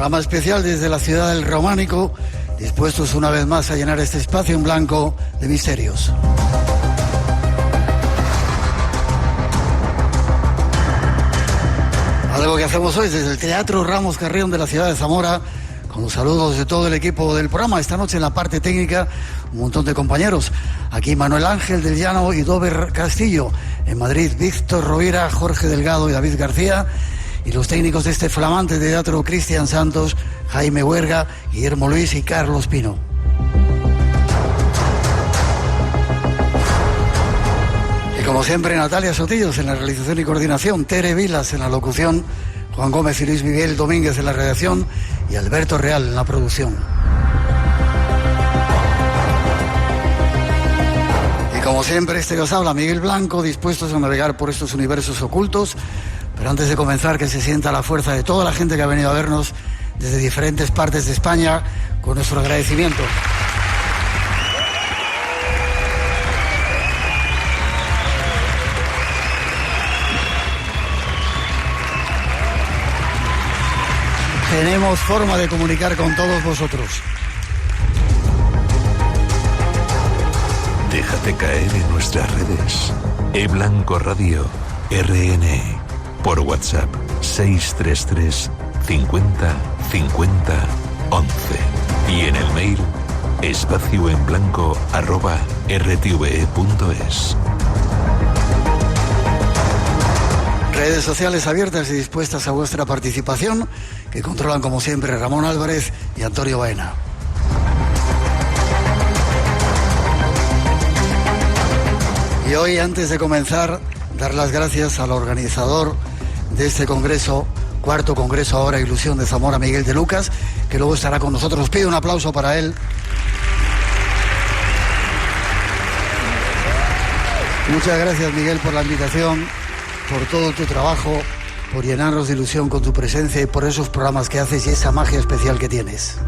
Programa especial desde la ciudad del Románico, dispuestos una vez más a llenar este espacio en blanco de misterios. Algo que hacemos hoy desde el Teatro Ramos Carrión de la ciudad de Zamora, con los saludos de todo el equipo del programa. Esta noche en la parte técnica, un montón de compañeros. Aquí Manuel Ángel del Llano y Dover Castillo. En Madrid, Víctor Rovira, Jorge Delgado y David García. Y los técnicos de este flamante teatro, Cristian Santos, Jaime Huerga, Guillermo Luis y Carlos Pino. Y como siempre, Natalia Sotillos en la realización y coordinación, Tere Vilas en la locución, Juan Gómez y Luis Miguel Domínguez en la redacción y Alberto Real en la producción. Y como siempre, este que os habla, Miguel Blanco, dispuestos a navegar por estos universos ocultos. Pero antes de comenzar, que se sienta la fuerza de toda la gente que ha venido a vernos desde diferentes partes de España, con nuestro agradecimiento. Tenemos forma de comunicar con todos vosotros. Déjate caer en nuestras redes. eBlanco Radio RN. Por WhatsApp 633 50 50 11. Y en el mail espacioenblanco@rtve.es. Redes sociales abiertas y dispuestas a vuestra participación, que controlan como siempre Ramón Álvarez y Antonio Baena. Y hoy, antes de comenzar, dar las gracias al organizador de este congreso, cuarto congreso ahora Ilusión de Zamora, Miguel de Lucas, que luego estará con nosotros. Os pido un aplauso para él. Muchas gracias, Miguel, por la invitación, por todo tu trabajo, por llenarnos de ilusión con tu presencia y por esos programas que haces y esa magia especial que tienes.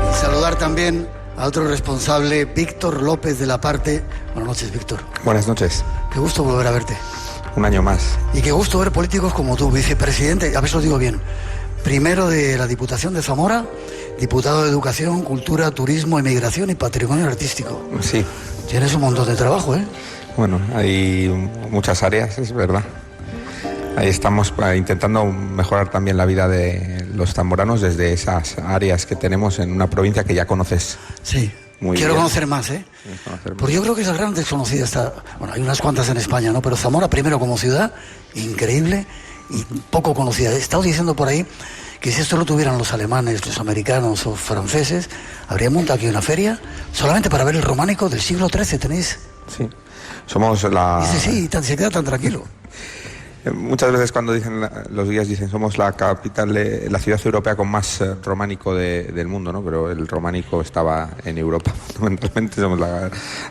Y saludar también a otro responsable, Víctor López de la Parte. Buenas noches, Víctor. Buenas noches. Qué gusto volver a verte. Un año más. Y qué gusto ver políticos como tú, vicepresidente, a ver si lo digo bien, primero de la Diputación de Zamora, diputado de Educación, Cultura, Turismo, Inmigración y Patrimonio Artístico. Sí. Tienes un montón de trabajo, ¿eh? Bueno, hay muchas áreas, es verdad. Ahí estamos intentando mejorar también la vida de los zamoranos desde esas áreas que tenemos en una provincia que ya conoces. Sí. Muy Quiero bien. conocer más, ¿eh? Porque yo creo que es la gran desconocida. Bueno, hay unas cuantas en España, ¿no? Pero Zamora, primero como ciudad, increíble y poco conocida. He estado diciendo por ahí que si esto lo tuvieran los alemanes, los americanos o franceses, habrían montado aquí una feria solamente para ver el románico del siglo XIII, ¿tenéis? Sí. Somos la... Dice, sí, se queda tan tranquilo. Muchas veces cuando dicen los guías dicen somos la capital de la ciudad europea con más románico del mundo, ¿no? Pero el románico estaba en Europa. Fundamentalmente somos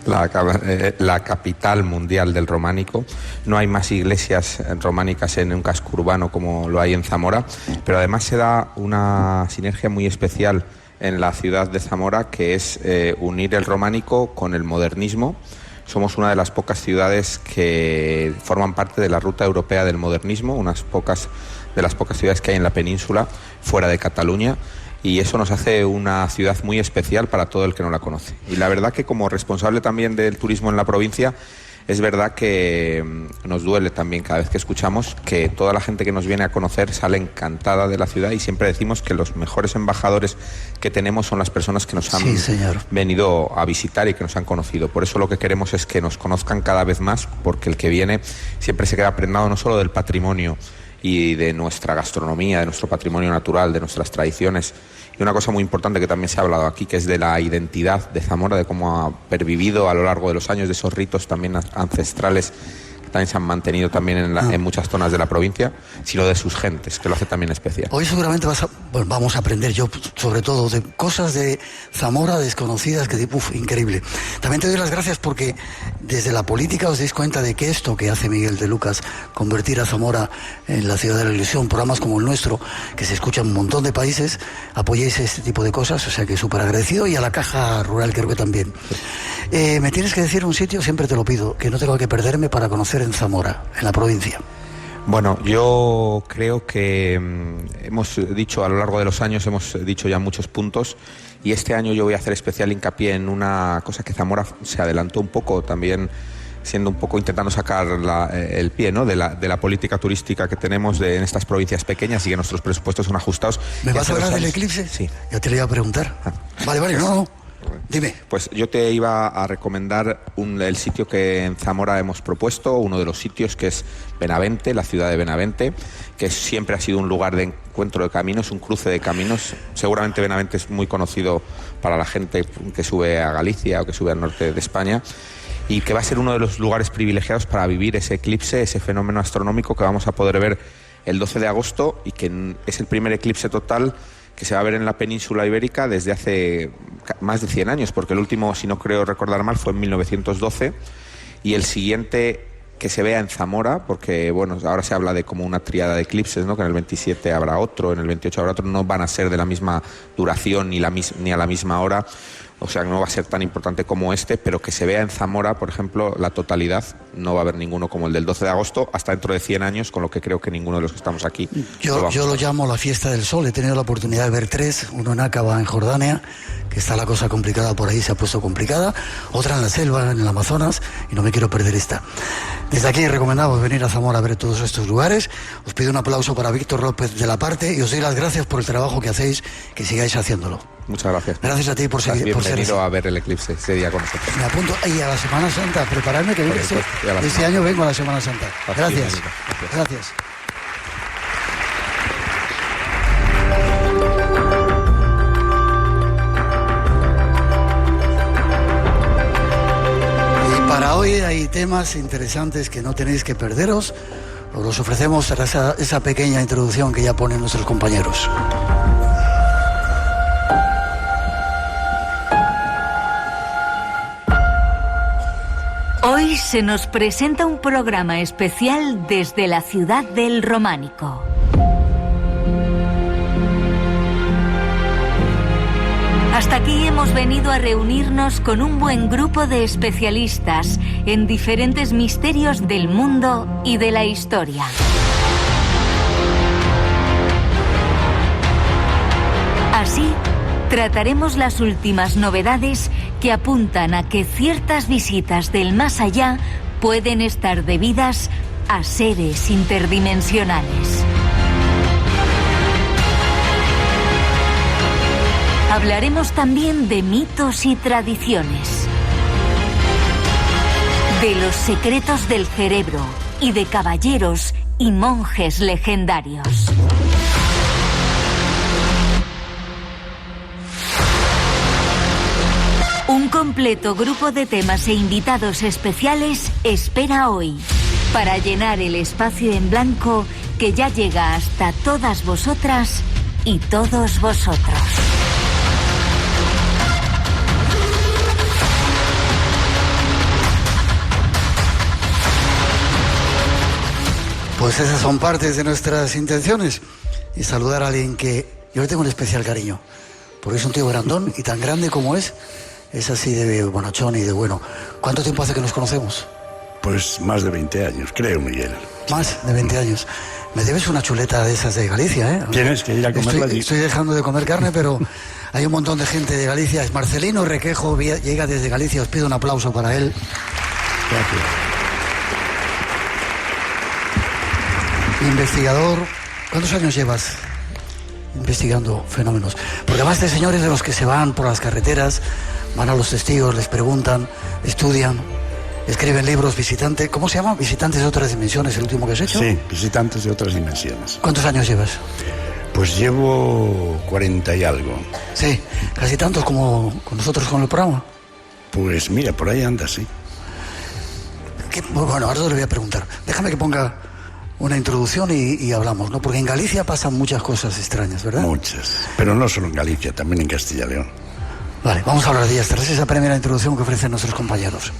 la capital mundial del románico. No hay más iglesias románicas en un casco urbano como lo hay en Zamora, pero además se da una sinergia muy especial en la ciudad de Zamora, que es unir el románico con el modernismo. Somos una de las pocas ciudades que forman parte de la ruta europea del modernismo, unas pocas de las pocas ciudades que hay en la península, fuera de Cataluña, y eso nos hace una ciudad muy especial para todo el que no la conoce. Y la verdad que como responsable también del turismo en la provincia, es verdad que nos duele también cada vez que escuchamos que toda la gente que nos viene a conocer sale encantada de la ciudad, y siempre decimos que los mejores embajadores que tenemos son las personas que nos han venido a visitar y que nos han conocido. Por eso lo que queremos es que nos conozcan cada vez más, porque el que viene siempre se queda prendado no solo del patrimonio y de nuestra gastronomía, de nuestro patrimonio natural, de nuestras tradiciones. Y una cosa muy importante que también se ha hablado aquí, que es de la identidad de Zamora, de cómo ha pervivido a lo largo de los años, de esos ritos también ancestrales que también se han mantenido también en muchas zonas de la provincia, sino de sus gentes, que lo hace también especial. Hoy seguramente vamos a aprender, yo sobre todo, de cosas de Zamora desconocidas que, increíble. También te doy las gracias porque desde la política os dais cuenta de que esto que hace Miguel de Lucas, convertir a Zamora en la ciudad de la ilusión, programas como el nuestro, que se escuchan en un montón de países, apoyéis este tipo de cosas, o sea que súper agradecido, y a la Caja Rural creo que también. Me tienes que decir un sitio, siempre te lo pido, que no tengo que perderme para conocer en Zamora, en la provincia. Bueno, yo creo que hemos dicho a lo largo de los años, hemos dicho ya muchos puntos, y este año yo voy a hacer especial hincapié en una cosa que Zamora se adelantó un poco también, siendo un poco intentando sacar el pie, ¿no?, de la política turística que tenemos en estas provincias pequeñas y que nuestros presupuestos son ajustados. ¿Me vas a hablar del eclipse? Sí. Ya te lo iba a preguntar. Vale, no. Dime. Pues yo te iba a recomendar el sitio que en Zamora hemos propuesto, uno de los sitios, que es Benavente, la ciudad de Benavente, que siempre ha sido un lugar de encuentro de caminos, un cruce de caminos. Seguramente Benavente es muy conocido para la gente que sube a Galicia o que sube al norte de España, y que va a ser uno de los lugares privilegiados para vivir ese eclipse, ese fenómeno astronómico que vamos a poder ver el 12 de agosto y que es el primer eclipse total que se va a ver en la península ibérica desde hace más de 100 años, porque el último, si no creo recordar mal, fue en 1912, y el siguiente que se vea en Zamora, porque bueno, ahora se habla de como una tríada de eclipses, ¿no?, que en el 27 habrá otro, en el 28 habrá otro, no van a ser de la misma duración ni a la misma hora, o sea, no va a ser tan importante como este, pero que se vea en Zamora, por ejemplo, la totalidad, no va a haber ninguno como el del 12 de agosto hasta dentro de 100 años, con lo que creo que ninguno de los que estamos aquí. Yo lo llamo la fiesta del sol. He tenido la oportunidad de ver 3, uno en Aqaba, en Jordania, que está la cosa complicada por ahí, se ha puesto complicada, otra en la selva, en el Amazonas, y no me quiero perder esta. Desde aquí recomendamos venir a Zamora a ver todos estos lugares. Os pido un aplauso para Víctor López de la Parte y os doy las gracias por el trabajo que hacéis, que sigáis haciéndolo. Muchas gracias. Gracias a ti por ser bienvenido a ver el eclipse ese día con nosotros. Me apunto y a la Semana Santa, prepararme que este año vengo a la Semana Santa. Gracias. Gracias. Y para hoy hay temas interesantes que no tenéis que perderos. Os ofrecemos esa pequeña introducción que ya ponen nuestros compañeros. Hoy se nos presenta un programa especial desde la ciudad del Románico. Hasta aquí hemos venido a reunirnos con un buen grupo de especialistas en diferentes misterios del mundo y de la historia. Así, trataremos las últimas novedades que apuntan a que ciertas visitas del más allá pueden estar debidas a seres interdimensionales. Hablaremos también de mitos y tradiciones, de los secretos del cerebro y de caballeros y monjes legendarios. Un completo grupo de temas e invitados especiales espera hoy para llenar el espacio en blanco que ya llega hasta todas vosotras y todos vosotros. Pues esas son partes de nuestras intenciones. Y saludar a alguien que yo le tengo un especial cariño, porque es un tío grandón y tan grande como es así de bonachón y de bueno. ¿Cuánto tiempo hace que nos conocemos? Pues más de 20 años, creo, Miguel. Más de 20 años. Me debes una chuleta de esas de Galicia, ¿eh? Tienes que ir a comerla allí. Estoy dejando de comer carne, pero hay un montón de gente de Galicia. Es Marcelino Requejo, llega desde Galicia. Os pido un aplauso para él. Gracias. Investigador. ¿Cuántos años llevas investigando fenómenos? Porque además este señor es de los que se van por las carreteras, van a los testigos, les preguntan, estudian, escriben libros, visitantes. ¿Cómo se llama? Visitantes de otras dimensiones, el último que has hecho. Sí, visitantes de otras dimensiones. ¿Cuántos años llevas? Pues llevo 40 y algo. Sí, casi tantos como con nosotros con el programa. Pues mira, por ahí anda, sí. Bueno, ahora le voy a preguntar. Déjame que ponga una introducción y hablamos, ¿no? Porque en Galicia pasan muchas cosas extrañas, ¿verdad? Muchas. Pero no solo en Galicia, también en Castilla y León. Vale, vamos a hablar de ellas tras esa primera introducción que ofrecen nuestros compañeros.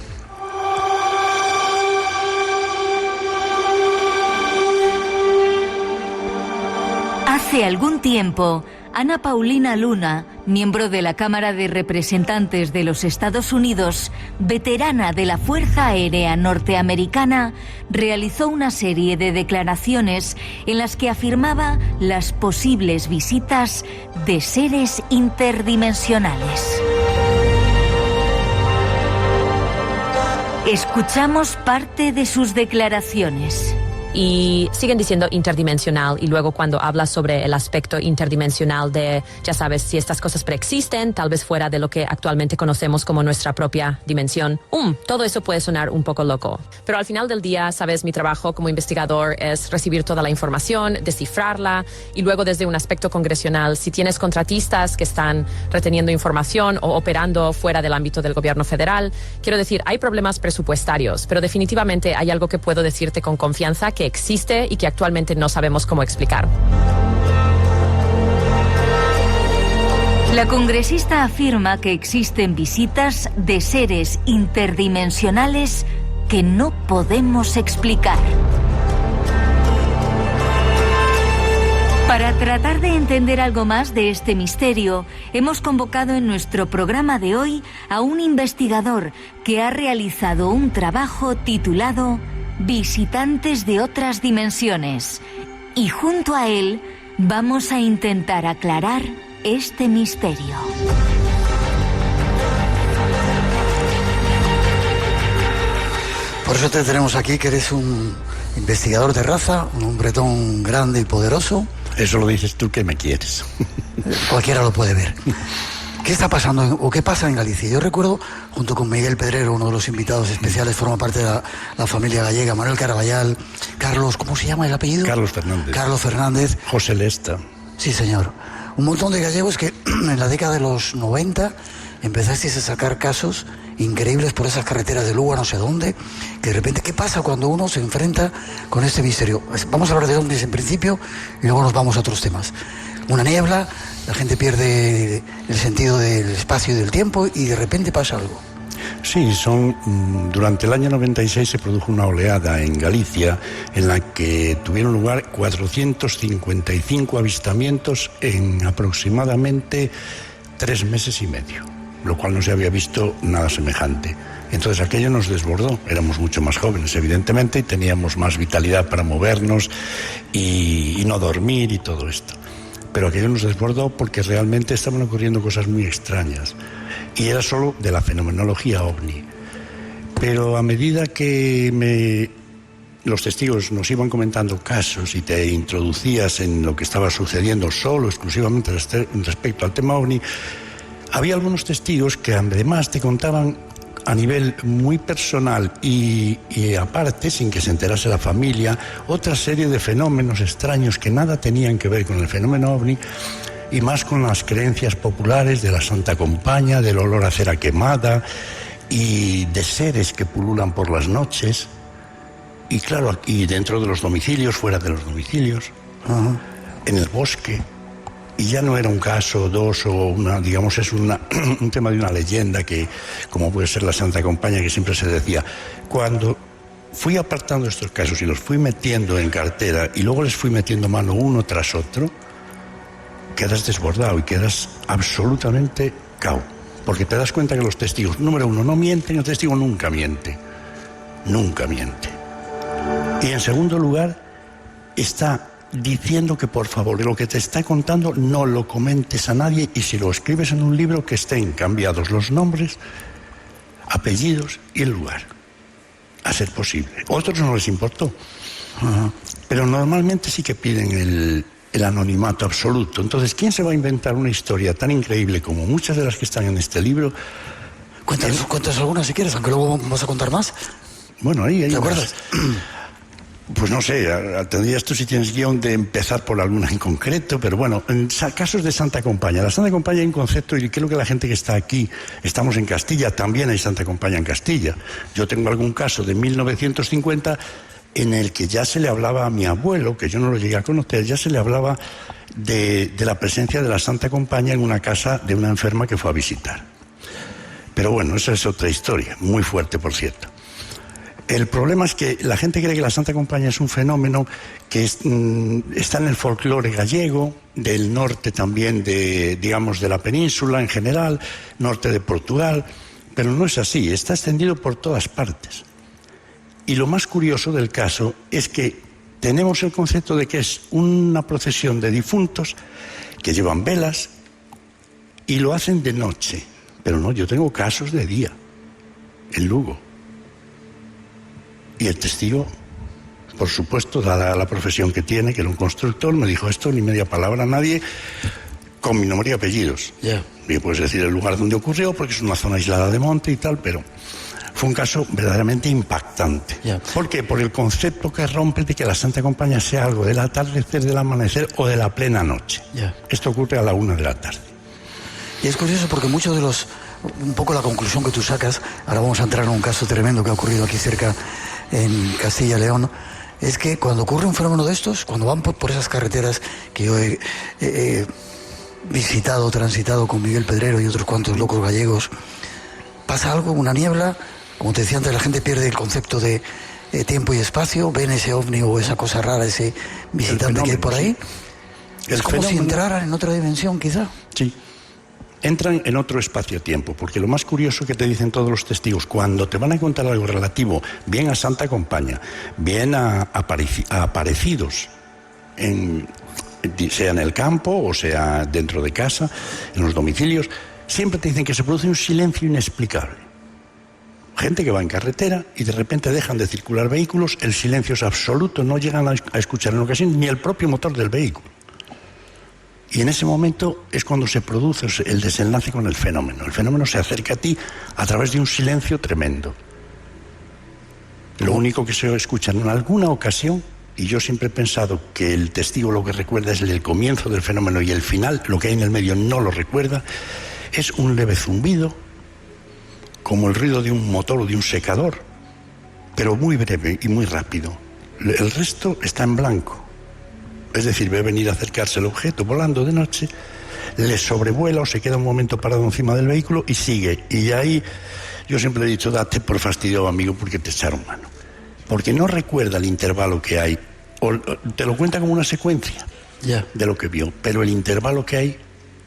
Hace algún tiempo, Ana Paulina Luna, miembro de la Cámara de Representantes de los Estados Unidos, veterana de la Fuerza Aérea Norteamericana, realizó una serie de declaraciones en las que afirmaba las posibles visitas de seres interdimensionales. Escuchamos parte de sus declaraciones. Y siguen diciendo interdimensional, y luego cuando hablas sobre el aspecto interdimensional de, ya sabes, si estas cosas preexisten, tal vez fuera de lo que actualmente conocemos como nuestra propia dimensión, todo eso puede sonar un poco loco. Pero al final del día, sabes, mi trabajo como investigador es recibir toda la información, descifrarla, y luego desde un aspecto congresional, si tienes contratistas que están reteniendo información o operando fuera del ámbito del gobierno federal, quiero decir, hay problemas presupuestarios, pero definitivamente hay algo que puedo decirte con confianza que existe y que actualmente no sabemos cómo explicar. La congresista afirma que existen visitas de seres interdimensionales que no podemos explicar. Para tratar de entender algo más de este misterio, hemos convocado en nuestro programa de hoy a un investigador que ha realizado un trabajo titulado Visitantes de otras dimensiones, y junto a él vamos a intentar aclarar este misterio. Por eso te tenemos aquí, que eres un investigador de raza, un hombretón grande y poderoso. Eso lo dices tú que me quieres. Cualquiera lo puede ver. ¿Qué está pasando o qué pasa en Galicia? Yo recuerdo, junto con Miguel Pedrero, uno de los invitados especiales, forma parte de la familia gallega, Manuel Caraballal, Carlos, ¿cómo se llama el apellido? Carlos Fernández. Carlos Fernández. José Lesta. Sí, señor. Un montón de gallegos que en la década de los 90 empezasteis a sacar casos increíbles por esas carreteras de Lugo a no sé dónde, que de repente, ¿qué pasa cuando uno se enfrenta con este misterio? Vamos a hablar de dónde es en principio y luego nos vamos a otros temas. Una niebla, la gente pierde el sentido del espacio y del tiempo y de repente pasa algo. Sí, durante el año 96 se produjo una oleada en Galicia en la que tuvieron lugar 455 avistamientos en aproximadamente 3 meses y medio, lo cual no se había visto nada semejante. Entonces aquello nos desbordó, éramos mucho más jóvenes evidentemente y teníamos más vitalidad para movernos y no dormir y todo esto. Pero aquello nos desbordó porque realmente estaban ocurriendo cosas muy extrañas y era solo de la fenomenología ovni. Pero a medida que los testigos nos iban comentando casos y te introducías en lo que estaba sucediendo solo, exclusivamente respecto al tema ovni, había algunos testigos que además te contaban a nivel muy personal y aparte, sin que se enterase la familia, otra serie de fenómenos extraños que nada tenían que ver con el fenómeno ovni y más con las creencias populares de la Santa Compaña, del olor a cera quemada y de seres que pululan por las noches y claro, aquí dentro de los domicilios, fuera de los domicilios, en el bosque. Y ya no era un caso, dos o una, digamos, es un tema de una leyenda que, como puede ser la Santa Compaña, que siempre se decía. Cuando fui apartando estos casos y los fui metiendo en cartera y luego les fui metiendo mano uno tras otro, quedas desbordado y quedas absolutamente cao. Porque te das cuenta que los testigos, número uno, no mienten, el testigo nunca miente. Nunca miente. Y en segundo lugar, está diciendo que por favor, de lo que te está contando no lo comentes a nadie y si lo escribes en un libro que estén cambiados los nombres, apellidos y el lugar, a ser posible. Otros no les importó, pero normalmente sí que piden el anonimato absoluto. Entonces, ¿quién se va a inventar una historia tan increíble como muchas de las que están en este libro? Cuéntanos algunas si quieres, aunque luego vamos a contar más. Bueno, ahí ¿te acuerdas? Pues no sé, tendrías tú si tienes guión de empezar por alguna en concreto, pero bueno, en casos de Santa Compaña. La Santa Compaña hay un concepto, y creo que la gente que está aquí, estamos en Castilla, también hay Santa Compaña en Castilla. Yo tengo algún caso de 1950 en el que ya se le hablaba a mi abuelo, que yo no lo llegué a conocer, ya se le hablaba de la presencia de la Santa Compaña en una casa de una enferma que fue a visitar. Pero bueno, esa es otra historia, muy fuerte, por cierto. El problema es que la gente cree que la Santa Compaña es un fenómeno que está en el folclore gallego, del norte también de la península en general, norte de Portugal, pero no es así, está extendido por todas partes. Y lo más curioso del caso es que tenemos el concepto de que es una procesión de difuntos que llevan velas y lo hacen de noche. Pero no, yo tengo casos de día, en Lugo. Y el testigo, por supuesto, dada la profesión que tiene, que era un constructor, me dijo esto ni media palabra a nadie, con mi nombre y apellidos. Y puedes decir el lugar donde ocurrió, porque es una zona aislada de monte y tal, pero fue un caso verdaderamente impactante. ¿Por qué? Por el concepto que rompe de que la Santa Compaña sea algo del atardecer, del amanecer o de la plena noche. Esto ocurre a la 1 de la tarde. Y es curioso porque muchos de los... Un poco la conclusión que tú sacas, ahora vamos a entrar en un caso tremendo que ha ocurrido aquí cerca en Castilla y León, es que cuando ocurre un fenómeno de estos, cuando van por esas carreteras que yo he visitado, transitado con Miguel Pedrero y otros cuantos locos gallegos, pasa algo, una niebla, como te decía antes, la gente pierde el concepto de tiempo y espacio, ven ese ovni o esa cosa rara, ese visitante que hay por ahí, es como si entraran en otra dimensión quizá. Sí. Entran en otro espacio-tiempo, porque lo más curioso que te dicen todos los testigos, cuando te van a contar algo relativo, bien a Santa Compaña, bien a aparecidos, sea en el campo o sea dentro de casa, en los domicilios, siempre te dicen que se produce un silencio inexplicable. Gente que va en carretera y de repente dejan de circular vehículos, el silencio es absoluto, no llegan a escuchar en ocasiones ni el propio motor del vehículo. Y en ese momento es cuando se produce el desenlace con el fenómeno. El fenómeno se acerca a ti a través de un silencio tremendo. Lo único que se escucha en alguna ocasión, y yo siempre he pensado que el testigo lo que recuerda es el comienzo del fenómeno y el final, lo que hay en el medio no lo recuerda, es un leve zumbido, como el ruido de un motor o de un secador, pero muy breve y muy rápido. El resto está en blanco. Es decir, ve venir a acercarse el objeto volando de noche, le sobrevuela o se queda un momento parado encima del vehículo y sigue. Y ahí yo siempre he dicho, date por fastidiado, amigo, porque te echaron mano. Porque no recuerda el intervalo que hay, o te lo cuenta como una secuencia de lo que vio, pero el intervalo que hay,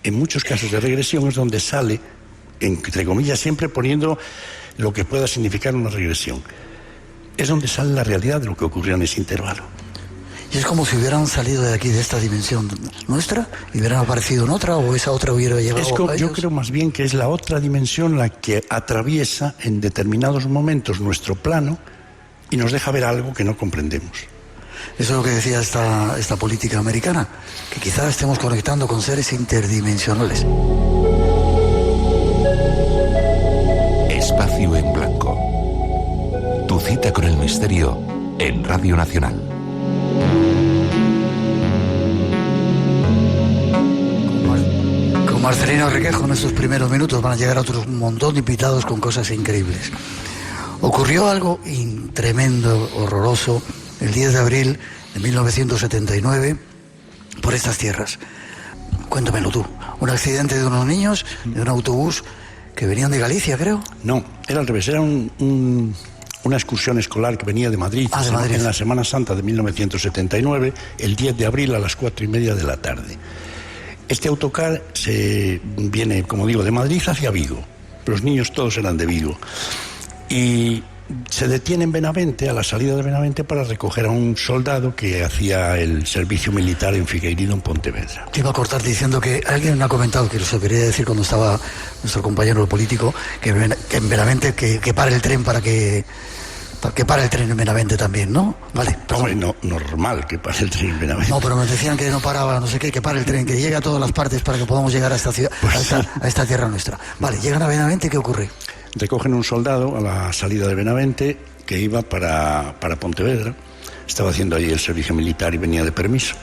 en muchos casos de regresión, es donde sale, entre comillas, siempre poniendo lo que pueda significar una regresión. Es donde sale la realidad de lo que ocurrió en ese intervalo. Y es como si hubieran salido de aquí, de esta dimensión nuestra, y hubieran aparecido en otra, o esa otra hubiera llegado a ellos. Yo creo más bien que es la otra dimensión la que atraviesa en determinados momentos nuestro plano y nos deja ver algo que no comprendemos. Eso es lo que decía esta política americana, que quizás estemos conectando con seres interdimensionales. Espacio en Blanco. Tu cita con el misterio en Radio Nacional. Con Marcelino Requejo en estos primeros minutos van a llegar otros un montón de invitados con cosas increíbles. Ocurrió algo tremendo, horroroso, el 10 de abril de 1979 por estas tierras. Cuéntamelo tú. Un accidente de unos niños de un autobús que venían de Galicia, creo. No, era al revés, era una excursión escolar que venía de Madrid, de Madrid, en la Semana Santa de 1979, el 10 de abril a las 4:30 de la tarde. Este autocar viene, como digo, de Madrid hacia Vigo. Los niños todos eran de Vigo. Y se detiene en Benavente, a la salida de Benavente, para recoger a un soldado que hacía el servicio militar en Figueiredo, en Pontevedra. Te iba a cortar diciendo que alguien me ha comentado, que lo quería decir cuando estaba nuestro compañero político, que en Benavente que pare el tren para que pare el tren en Benavente también, ¿no? Vale. Hombre, no, normal que pare el tren en Benavente. No, pero me decían que no paraba, no sé qué, que pare el tren, que llegue a todas las partes para que podamos llegar a esta ciudad, a esta tierra nuestra. Vale, llegan a Benavente, ¿qué ocurre? Recogen un soldado a la salida de Benavente que iba para Pontevedra. Estaba haciendo allí el servicio militar y venía de permiso.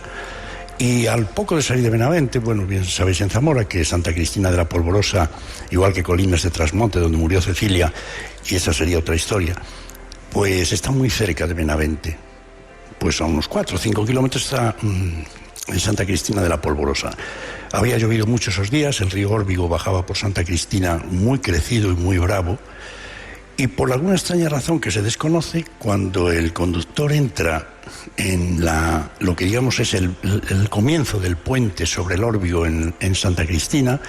Y al poco de salir de Benavente, bueno, bien sabéis en Zamora que Santa Cristina de la Polvorosa, igual que Colinas de Trasmonte, donde murió Cecilia, y esa sería otra historia, pues está muy cerca de Benavente. Pues a unos 4 o 5 kilómetros está en Santa Cristina de la Polvorosa. Había llovido mucho esos días, el río Órbigo bajaba por Santa Cristina muy crecido y muy bravo, Y por alguna extraña razón que se desconoce, cuando el conductor entra en lo que digamos es el comienzo del puente sobre el Orbio en Santa Cristina,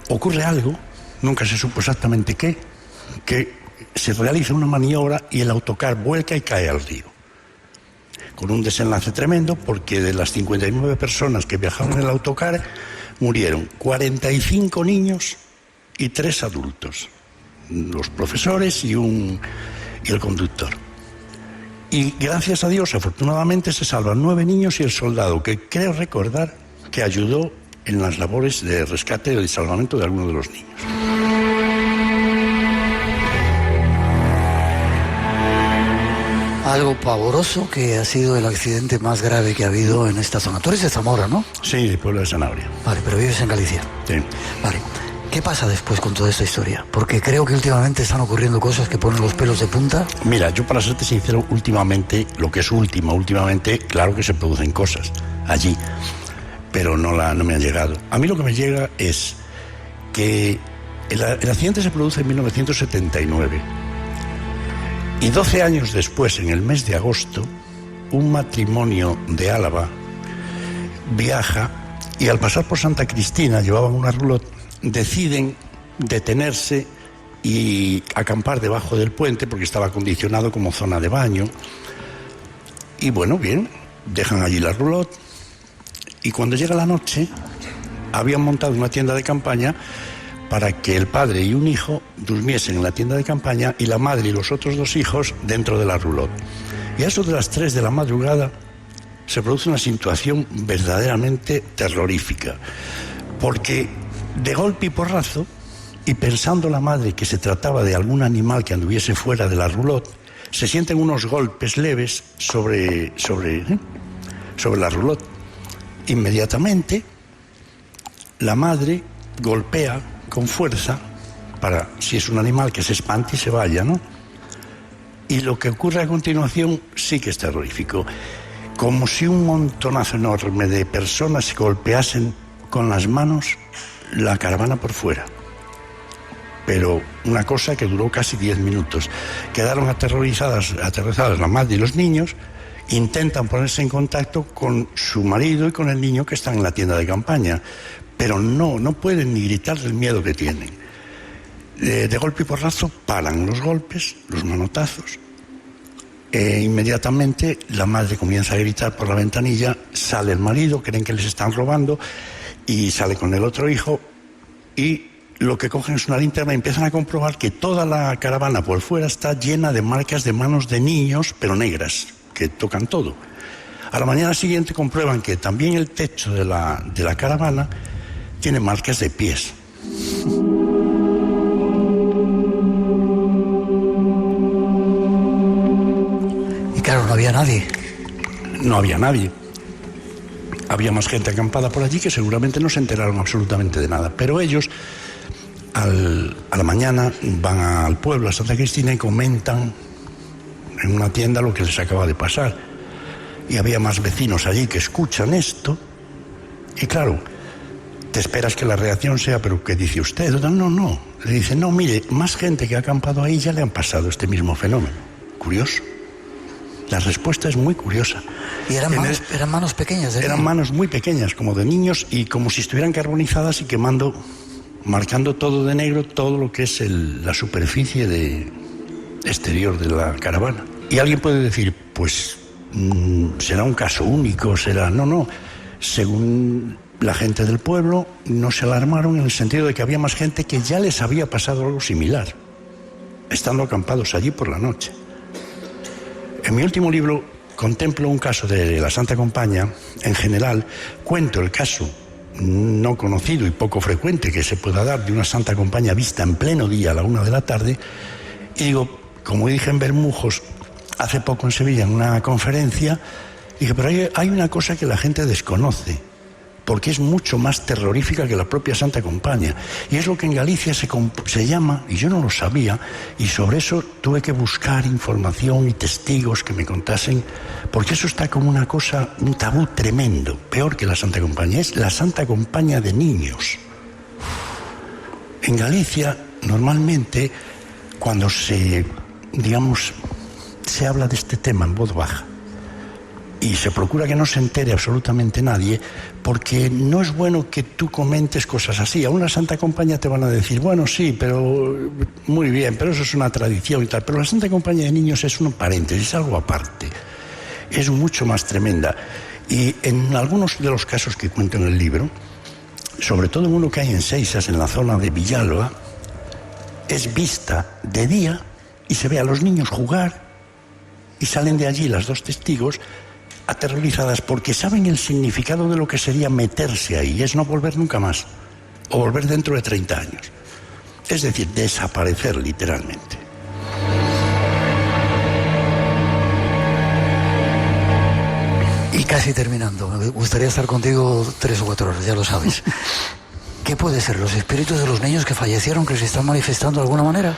ocurre algo, nunca se supo exactamente qué, que se realiza una maniobra y el autocar vuelca y cae al río. Con un desenlace tremendo, porque de las 59 personas que viajaban en el autocar, murieron 45 niños y 3 adultos. Los profesores y el conductor. Y gracias a Dios, afortunadamente, se salvan 9 niños y el soldado, que creo recordar que ayudó en las labores de rescate y salvamento de algunos de los niños. Algo pavoroso que ha sido el accidente más grave que ha habido en esta zona. Tú eres de Zamora, ¿no? Sí, del pueblo de Sanabria. Vale, pero vives en Galicia. Sí. Vale. ¿Qué pasa después con toda esta historia? Porque creo que últimamente están ocurriendo cosas que ponen los pelos de punta. Mira, yo para serte sincero, últimamente, claro que se producen cosas allí, pero no me han llegado. A mí lo que me llega es que el accidente se produce en 1979 y 12 años después, en el mes de agosto, un matrimonio de Álava viaja y al pasar por Santa Cristina, llevaban una roulotte, deciden detenerse y acampar debajo del puente porque estaba acondicionado como zona de baño. Y bueno, bien, dejan allí la roulotte y cuando llega la noche habían montado una tienda de campaña para que el padre y un hijo durmiesen en la tienda de campaña y la madre y los otros 2 hijos dentro de la roulotte. Y a eso de las 3 de la madrugada se produce una situación verdaderamente terrorífica, porque de golpe y porrazo, y pensando la madre que se trataba de algún animal que anduviese fuera de la roulotte, se sienten unos golpes leves sobre la roulotte. Inmediatamente, la madre golpea con fuerza para, si es un animal, que se espante y se vaya, ¿no? Y lo que ocurre a continuación sí que es terrorífico. Como si un montonazo enorme de personas se golpeasen con las manos la caravana por fuera. Pero una cosa que duró casi 10 minutos. Quedaron aterrorizadas la madre y los niños, intentan ponerse en contacto con su marido y con el niño que están en la tienda de campaña, pero no pueden ni gritar del miedo que tienen. De golpe y porrazo paran los golpes, los manotazos. Inmediatamente la madre comienza a gritar por la ventanilla, sale el marido, creen que les están robando, y sale con el otro hijo, y lo que cogen es una linterna y empiezan a comprobar que toda la caravana por fuera está llena de marcas de manos de niños, pero negras, que tocan todo. A la mañana siguiente comprueban que también el techo de la caravana tiene marcas de pies. Y claro, no había nadie. No había nadie. Había más gente acampada por allí que seguramente no se enteraron absolutamente de nada. Pero ellos, a la mañana, van al pueblo, a Santa Cristina, y comentan en una tienda lo que les acaba de pasar. Y había más vecinos allí que escuchan esto. Y claro, te esperas que la reacción sea, ¿pero qué dice usted? No. Le dice, no, mire, más gente que ha acampado ahí ya le han pasado este mismo fenómeno. Curioso. La respuesta es muy curiosa. Y eran manos pequeñas. Eran manos muy pequeñas, como de niños, y como si estuvieran carbonizadas y marcando todo de negro, todo lo que es la superficie exterior de la caravana. Y alguien puede decir, pues, será un caso único, será... No. Según la gente del pueblo, no se alarmaron en el sentido de que había más gente que ya les había pasado algo similar, estando acampados allí por la noche. En mi último libro contemplo un caso de la Santa Compaña. En general, cuento el caso no conocido y poco frecuente que se pueda dar de una Santa Compaña vista en pleno día a la 1 de la tarde. Y digo, como dije en Bermujos hace poco en Sevilla en una conferencia, dije, pero hay una cosa que la gente desconoce, porque es mucho más terrorífica que la propia Santa Compaña. Y es lo que en Galicia se llama, y yo no lo sabía, y sobre eso tuve que buscar información y testigos que me contasen, porque eso está como una cosa, un tabú tremendo, peor que la Santa Compaña, es la Santa Compaña de niños. En Galicia, normalmente, cuando se habla de este tema en voz baja y se procura que no se entere absolutamente nadie, porque no es bueno que tú comentes cosas así. A una Santa Compañía te van a decir, bueno, sí, pero muy bien, pero eso es una tradición y tal. Pero la Santa Compañía de Niños es un paréntesis, es algo aparte. Es mucho más tremenda. Y en algunos de los casos que cuento en el libro, sobre todo en uno que hay en Seixas, en la zona de Villalba, es vista de día y se ve a los niños jugar y salen de allí las dos testigos aterrorizadas porque saben el significado de lo que sería meterse ahí, es no volver nunca más, o volver dentro de 30 años. Es decir, desaparecer literalmente. Y casi terminando, me gustaría estar contigo 3 o 4 horas, ya lo sabes. ¿Qué puede ser? ¿Los espíritus de los niños que fallecieron que se están manifestando de alguna manera?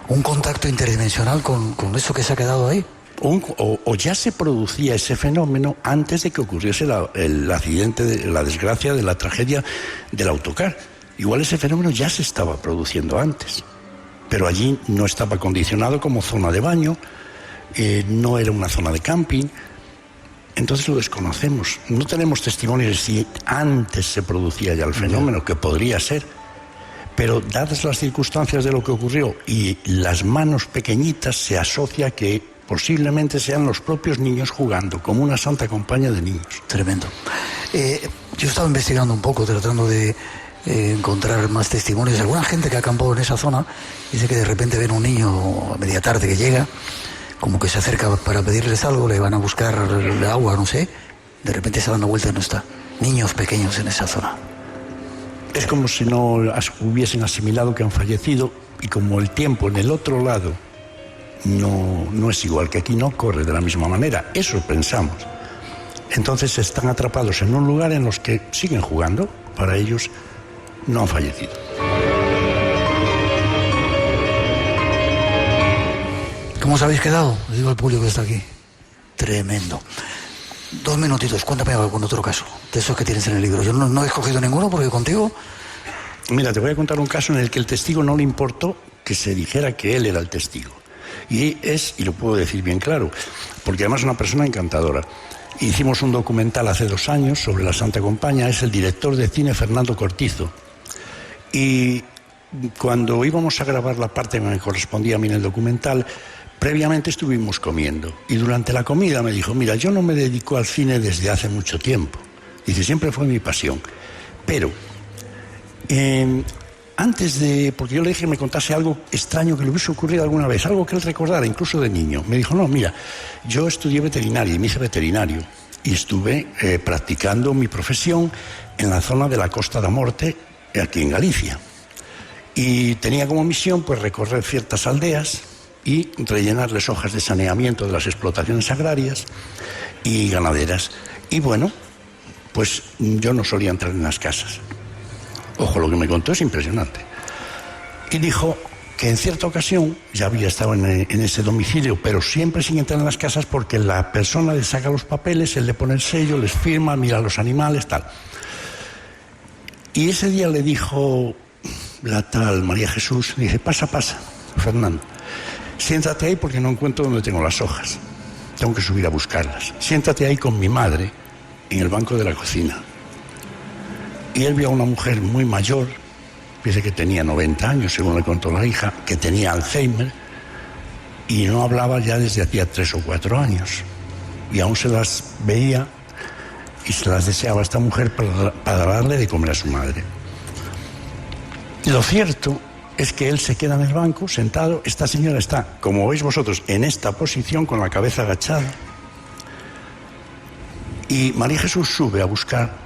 ¿Un contacto interdimensional con eso que se ha quedado ahí? O ya se producía ese fenómeno antes de que ocurriese el accidente, la desgracia de la tragedia del autocar. Igual ese fenómeno ya se estaba produciendo antes, pero allí no estaba condicionado como zona de baño, no era una zona de camping, entonces lo desconocemos. No tenemos testimonios de si antes se producía ya el fenómeno, que podría ser, pero dadas las circunstancias de lo que ocurrió y las manos pequeñitas, se asocia que posiblemente sean los propios niños jugando, como una Santa Compañía de Niños. Tremendo. Yo estaba investigando un poco, tratando de encontrar más testimonios. Alguna gente que ha acampado en esa zona dice que de repente ven un niño a media tarde que llega, como que se acerca para pedirles algo, le van a buscar agua, no sé, de repente se dan la vuelta y no está. Niños pequeños en esa zona. Es como si no hubiesen asimilado que han fallecido, y como el tiempo en el otro lado no es igual, que aquí no corre de la misma manera, eso pensamos. Entonces están atrapados en un lugar en los que siguen jugando, para ellos no han fallecido. ¿Cómo os habéis quedado? Os digo al público que está aquí. Tremendo. 2 minutitos, cuéntame algún otro caso de esos que tienes en el libro. Yo no he escogido ninguno porque contigo... Mira, te voy a contar un caso en el que el testigo no le importó que se dijera que él era el testigo. Y lo puedo decir bien claro, porque además es una persona encantadora. Hicimos un documental hace 2 años sobre la Santa Compañía, es el director de cine Fernando Cortizo. Y cuando íbamos a grabar la parte que me correspondía a mí en el documental, previamente estuvimos comiendo. Y durante la comida me dijo, mira, yo no me dedico al cine desde hace mucho tiempo. Dice, siempre fue mi pasión. Pero... porque yo le dije que me contase algo extraño que le hubiese ocurrido alguna vez, algo que él recordara, incluso de niño. Me dijo, no, mira, yo estudié veterinaria y me hice veterinario y estuve practicando mi profesión en la zona de la Costa da Morte, aquí en Galicia. Y tenía como misión pues recorrer ciertas aldeas y rellenarles hojas de saneamiento de las explotaciones agrarias y ganaderas. Y bueno, pues yo no solía entrar en las casas. Ojo, lo que me contó es impresionante. Y dijo que en cierta ocasión ya había estado en ese domicilio, pero siempre sin entrar en las casas, porque la persona le saca los papeles, él le pone el sello, les firma, mira a los animales, tal. Y ese día le dijo la tal María Jesús, dice, pasa, Fernando, siéntate ahí porque no encuentro dónde tengo las hojas. Tengo que subir a buscarlas. Siéntate ahí con mi madre en el banco de la cocina. Y él vio a una mujer muy mayor, dice que tenía 90 años, según le contó la hija, que tenía Alzheimer y no hablaba ya desde hacía 3 o 4 años. Y aún se las veía y se las deseaba a esta mujer para darle de comer a su madre. Lo cierto es que él se queda en el banco, sentado, esta señora está, como veis vosotros, en esta posición, con la cabeza agachada, y María Jesús sube a buscar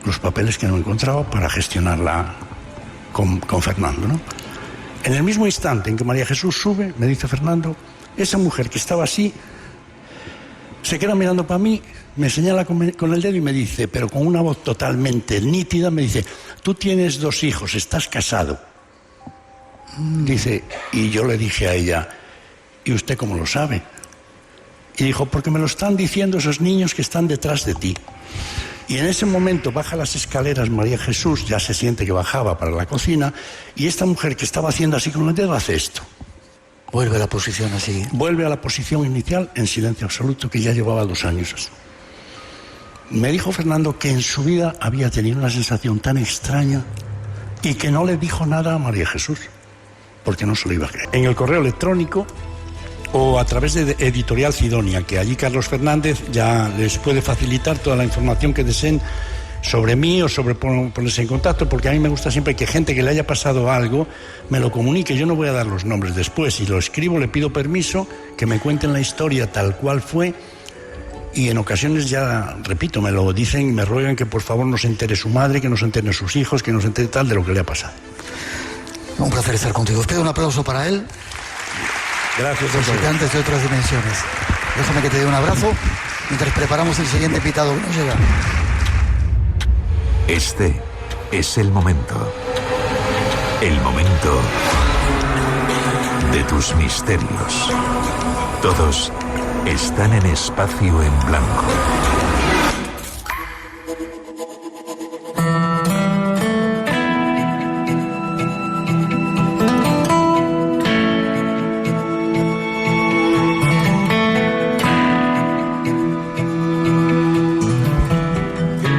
los papeles que no encontraba para gestionarla con Fernando, ¿no? En el mismo instante en que María Jesús sube, me dice Fernando, esa mujer que estaba así, se queda mirando para mí, me señala con el dedo y me dice, pero con una voz totalmente nítida, me dice, tú tienes 2 hijos, estás casado. Dice, y yo le dije a ella, ¿y usted cómo lo sabe? Y dijo, porque me lo están diciendo esos niños que están detrás de ti. Y en ese momento baja las escaleras María Jesús, ya se siente que bajaba para la cocina, y esta mujer que estaba haciendo así con el dedo hace esto. Vuelve a la posición así. Vuelve a la posición inicial en silencio absoluto, que ya llevaba 2 años así. Me dijo Fernando que en su vida había tenido una sensación tan extraña y que no le dijo nada a María Jesús, porque no se lo iba a creer. En el correo electrónico o a través de Editorial Cidonia, que allí Carlos Fernández ya les puede facilitar toda la información que deseen sobre mí o sobre ponerse en contacto, porque a mí me gusta siempre que gente que le haya pasado algo me lo comunique. Yo no voy a dar los nombres después. Si lo escribo, le pido permiso, que me cuenten la historia tal cual fue, y en ocasiones, ya repito, me lo dicen y me ruegan que por favor no se entere su madre, que no se enteren sus hijos, que no se entere tal de lo que le ha pasado. Un placer estar contigo. Os pido un aplauso para él. Gracias, doctor. Visitantes de otras dimensiones. Déjame que te dé un abrazo mientras preparamos el siguiente invitado que nos llega. Este es el momento. El momento de tus misterios. Todos están en Espacio en Blanco.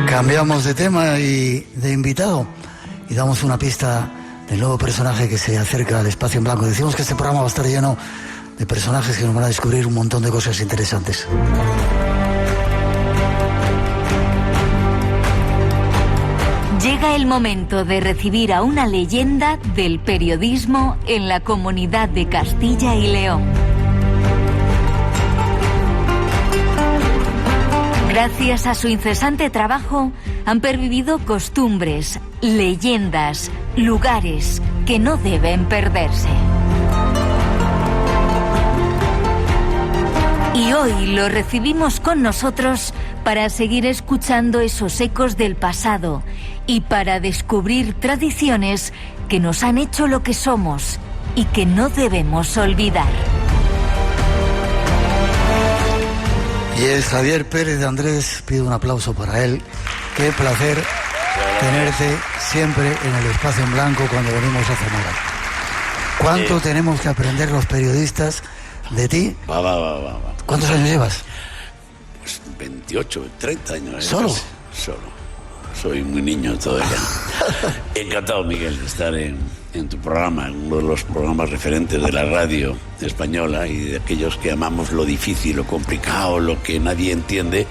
Cambiamos de tema y de invitado y damos una pista del nuevo personaje que se acerca al Espacio en Blanco. Decimos que este programa va a estar lleno de personajes que nos van a descubrir un montón de cosas interesantes. Llega el momento de recibir a una leyenda del periodismo en la Comunidad de Castilla y León. Gracias a su incesante trabajo, han pervivido costumbres, leyendas, lugares que no deben perderse. Y hoy lo recibimos con nosotros para seguir escuchando esos ecos del pasado y para descubrir tradiciones que nos han hecho lo que somos y que no debemos olvidar. Y es Javier Pérez de Andrés. Pido un aplauso para él. Qué placer tenerte siempre en el Espacio en Blanco cuando venimos a Zamora. ¿Cuánto tenemos que aprender los periodistas de ti? Va. ¿Cuántos años llevas? Pues 28, 30 años. ¿Solo? Casi. Solo. Soy muy niño todavía. Encantado, Miguel, de estar en tu programa, en uno de los programas referentes de la radio española y de aquellos que amamos lo difícil, lo complicado, lo que nadie entiende.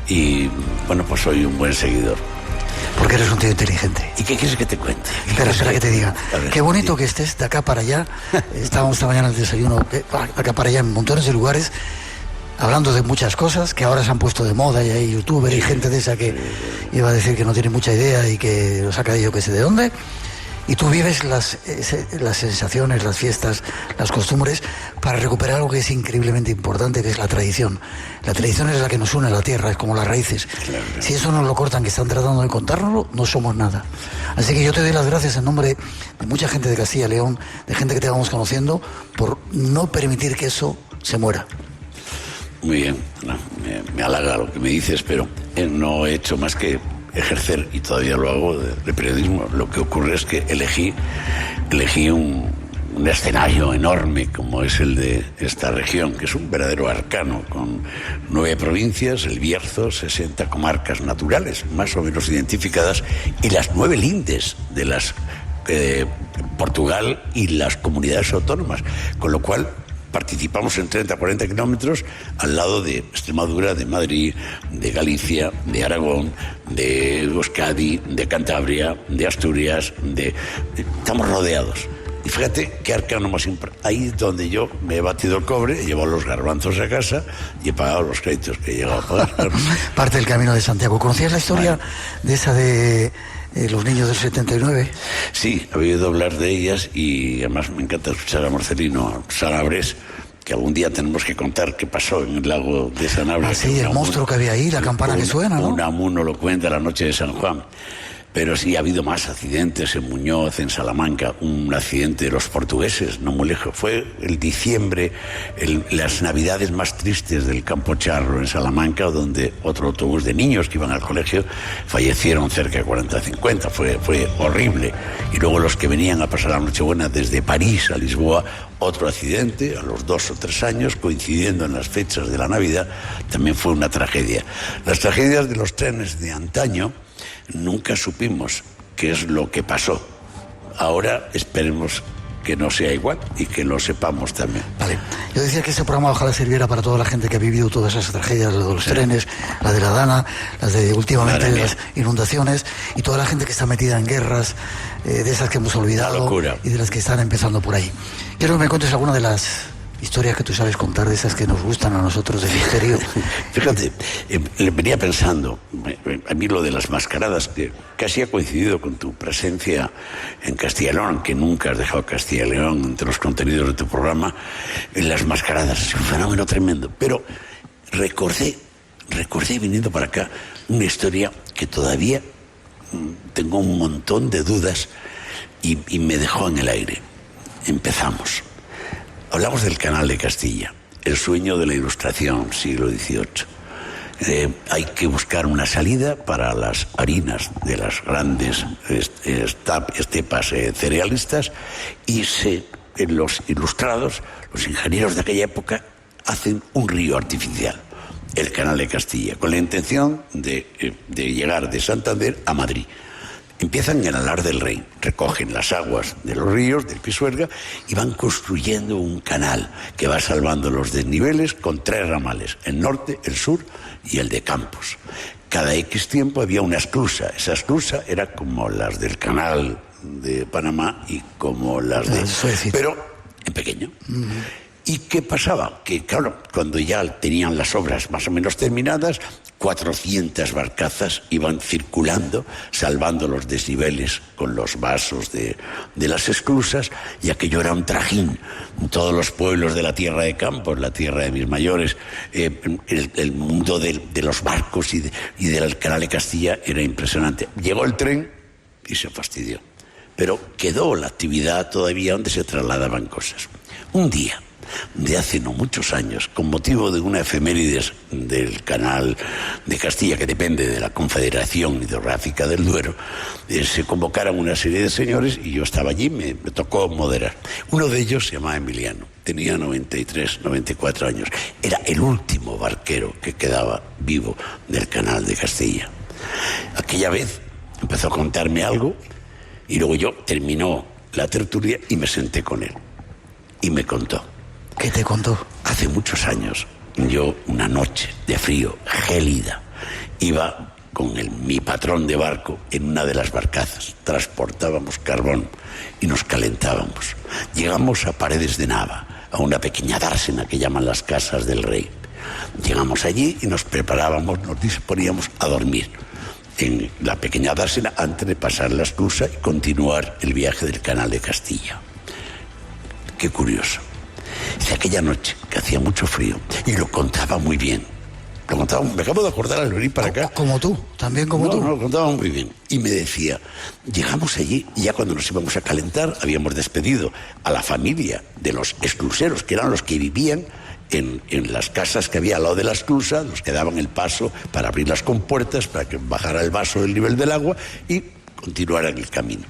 Y bueno, pues soy un buen seguidor. Porque eres un tío inteligente. ¿Y qué quieres que te cuente? Espera que te diga. Ver, Qué bonito sí. que estés de acá para allá. Estábamos esta mañana en el desayuno, acá para allá, en montones de lugares, hablando de muchas cosas que ahora se han puesto de moda, y hay youtubers y gente de esa que iba a decir que no tiene mucha idea y que lo saca de yo que sé de dónde. Y tú vives las sensaciones, las fiestas, las costumbres para recuperar algo que es increíblemente importante, que es la tradición. La tradición es la que nos une a la tierra, es como las raíces. Claro. Si eso nos lo cortan, que están tratando de contárnoslo, no somos nada. Así que yo te doy las gracias en nombre de mucha gente de Castilla y León, de gente que te vamos conociendo, por no permitir que eso se muera. Muy bien, no, me halaga lo que me dices, pero no he hecho más que ejercer, y todavía lo hago, de periodismo. Lo que ocurre es que elegí un escenario enorme como es el de esta región, que es un verdadero arcano, con 9 provincias, el Bierzo, 60 comarcas naturales, más o menos identificadas, y las 9 lindes de las Portugal y las comunidades autónomas, con lo cual participamos en 30-40 kilómetros al lado de Extremadura, de Madrid, de Galicia, de Aragón, de Euskadi, de Cantabria, de Asturias, estamos rodeados. Y fíjate qué arcano más importante. Ahí es donde yo me he batido el cobre, he llevado los garbanzos a casa y he pagado los créditos que he llegado a pagar. Parte del Camino de Santiago. ¿Conocías la historia de esa de los niños del 79? Sí, he oído hablar de ellas y además me encanta escuchar a Marcelino Sanabres, que algún día tenemos que contar qué pasó en el lago de Sanabria. Ah, sí, el monstruo que había ahí, la campana que suena, ¿no? Unamuno lo cuenta la noche de San Juan. Pero sí ha habido más accidentes en Muñoz, en Salamanca, un accidente de los portugueses, no muy lejos. Fue el diciembre, las navidades más tristes del Campo Charro en Salamanca, donde otro autobús de niños que iban al colegio fallecieron cerca de 40-50. Fue horrible. Y luego los que venían a pasar la Nochebuena desde París a Lisboa, otro accidente a los 2 o 3 años, coincidiendo en las fechas de la Navidad, también fue una tragedia. Las tragedias de los trenes de antaño, nunca supimos qué es lo que pasó. Ahora esperemos que no sea igual y que lo sepamos también. Vale. Yo decía que este programa ojalá sirviera para toda la gente que ha vivido todas esas tragedias, la de los trenes, la de la Dana, las de últimamente de las inundaciones, y toda la gente que está metida en guerras, de esas que hemos olvidado y de las que están empezando por ahí. Quiero que me cuentes alguna de las historias que tú sabes contar, de esas que nos gustan a nosotros de misterio. Fíjate, venía pensando, a mí lo de las mascaradas, que casi ha coincidido con tu presencia en Castilla y León, aunque nunca has dejado Castilla y León entre los contenidos de tu programa. Las mascaradas es un fenómeno tremendo. Pero recordé viniendo para acá una historia que todavía tengo un montón de dudas y me dejó en el aire. Empezamos. Hablamos del Canal de Castilla, el sueño de la Ilustración, siglo XVIII. Hay que buscar una salida para las harinas de las grandes estepas cerealistas, y los ilustrados, los ingenieros de aquella época, hacen un río artificial, el Canal de Castilla, con la intención de llegar de Santander a Madrid. Empiezan en el Alar del Rey, recogen las aguas de los ríos, del Pisuerga, y van construyendo un canal que va salvando los desniveles con 3 ramales, el norte, el sur y el de Campos. Cada X tiempo había una esclusa. Esa esclusa era como las del Canal de Panamá y como las de Suecia, pero en pequeño. ¿Y qué pasaba? Que claro, cuando ya tenían las obras más o menos terminadas, 400 barcazas iban circulando, salvando los desniveles con los vasos de las esclusas, y aquello era un trajín. Todos los pueblos de la tierra de Campos, la tierra de mis mayores, el mundo de los barcos y del Canal de Castilla era impresionante. Llegó el tren y se fastidió. Pero quedó la actividad todavía donde se trasladaban cosas. Un día, de hace no muchos años, con motivo de una efemérides del Canal de Castilla, que depende de la Confederación Hidrográfica del Duero, se convocaron una serie de señores y yo estaba allí, me tocó moderar. Uno de ellos se llamaba Emiliano, tenía 93, 94 años, era el último barquero que quedaba vivo del Canal de Castilla. Aquella vez empezó a contarme algo y luego terminó la tertulia y me senté con él y me contó. ¿Qué te contó? Hace muchos años, yo una noche de frío, gélida, iba con mi patrón de barco en una de las barcazas. Transportábamos carbón y nos calentábamos. Llegamos a Paredes de Nava, a una pequeña dársena que llaman las Casas del Rey. Llegamos allí y nos preparábamos, nos disponíamos a dormir en la pequeña dársena antes de pasar la esclusa y continuar el viaje del Canal de Castilla. Qué curioso. Dice, aquella noche, que hacía mucho frío, y lo contaba muy bien. Me acabo de acordar al venir para acá. Como tú, también como tú. No, lo contaba muy bien. Y me decía, llegamos allí, y ya cuando nos íbamos a calentar, habíamos despedido a la familia de los escluseros, que eran los que vivían en las casas que había al lado de la esclusa, los que daban el paso para abrir las compuertas, para que bajara el vaso del nivel del agua y continuaran el camino.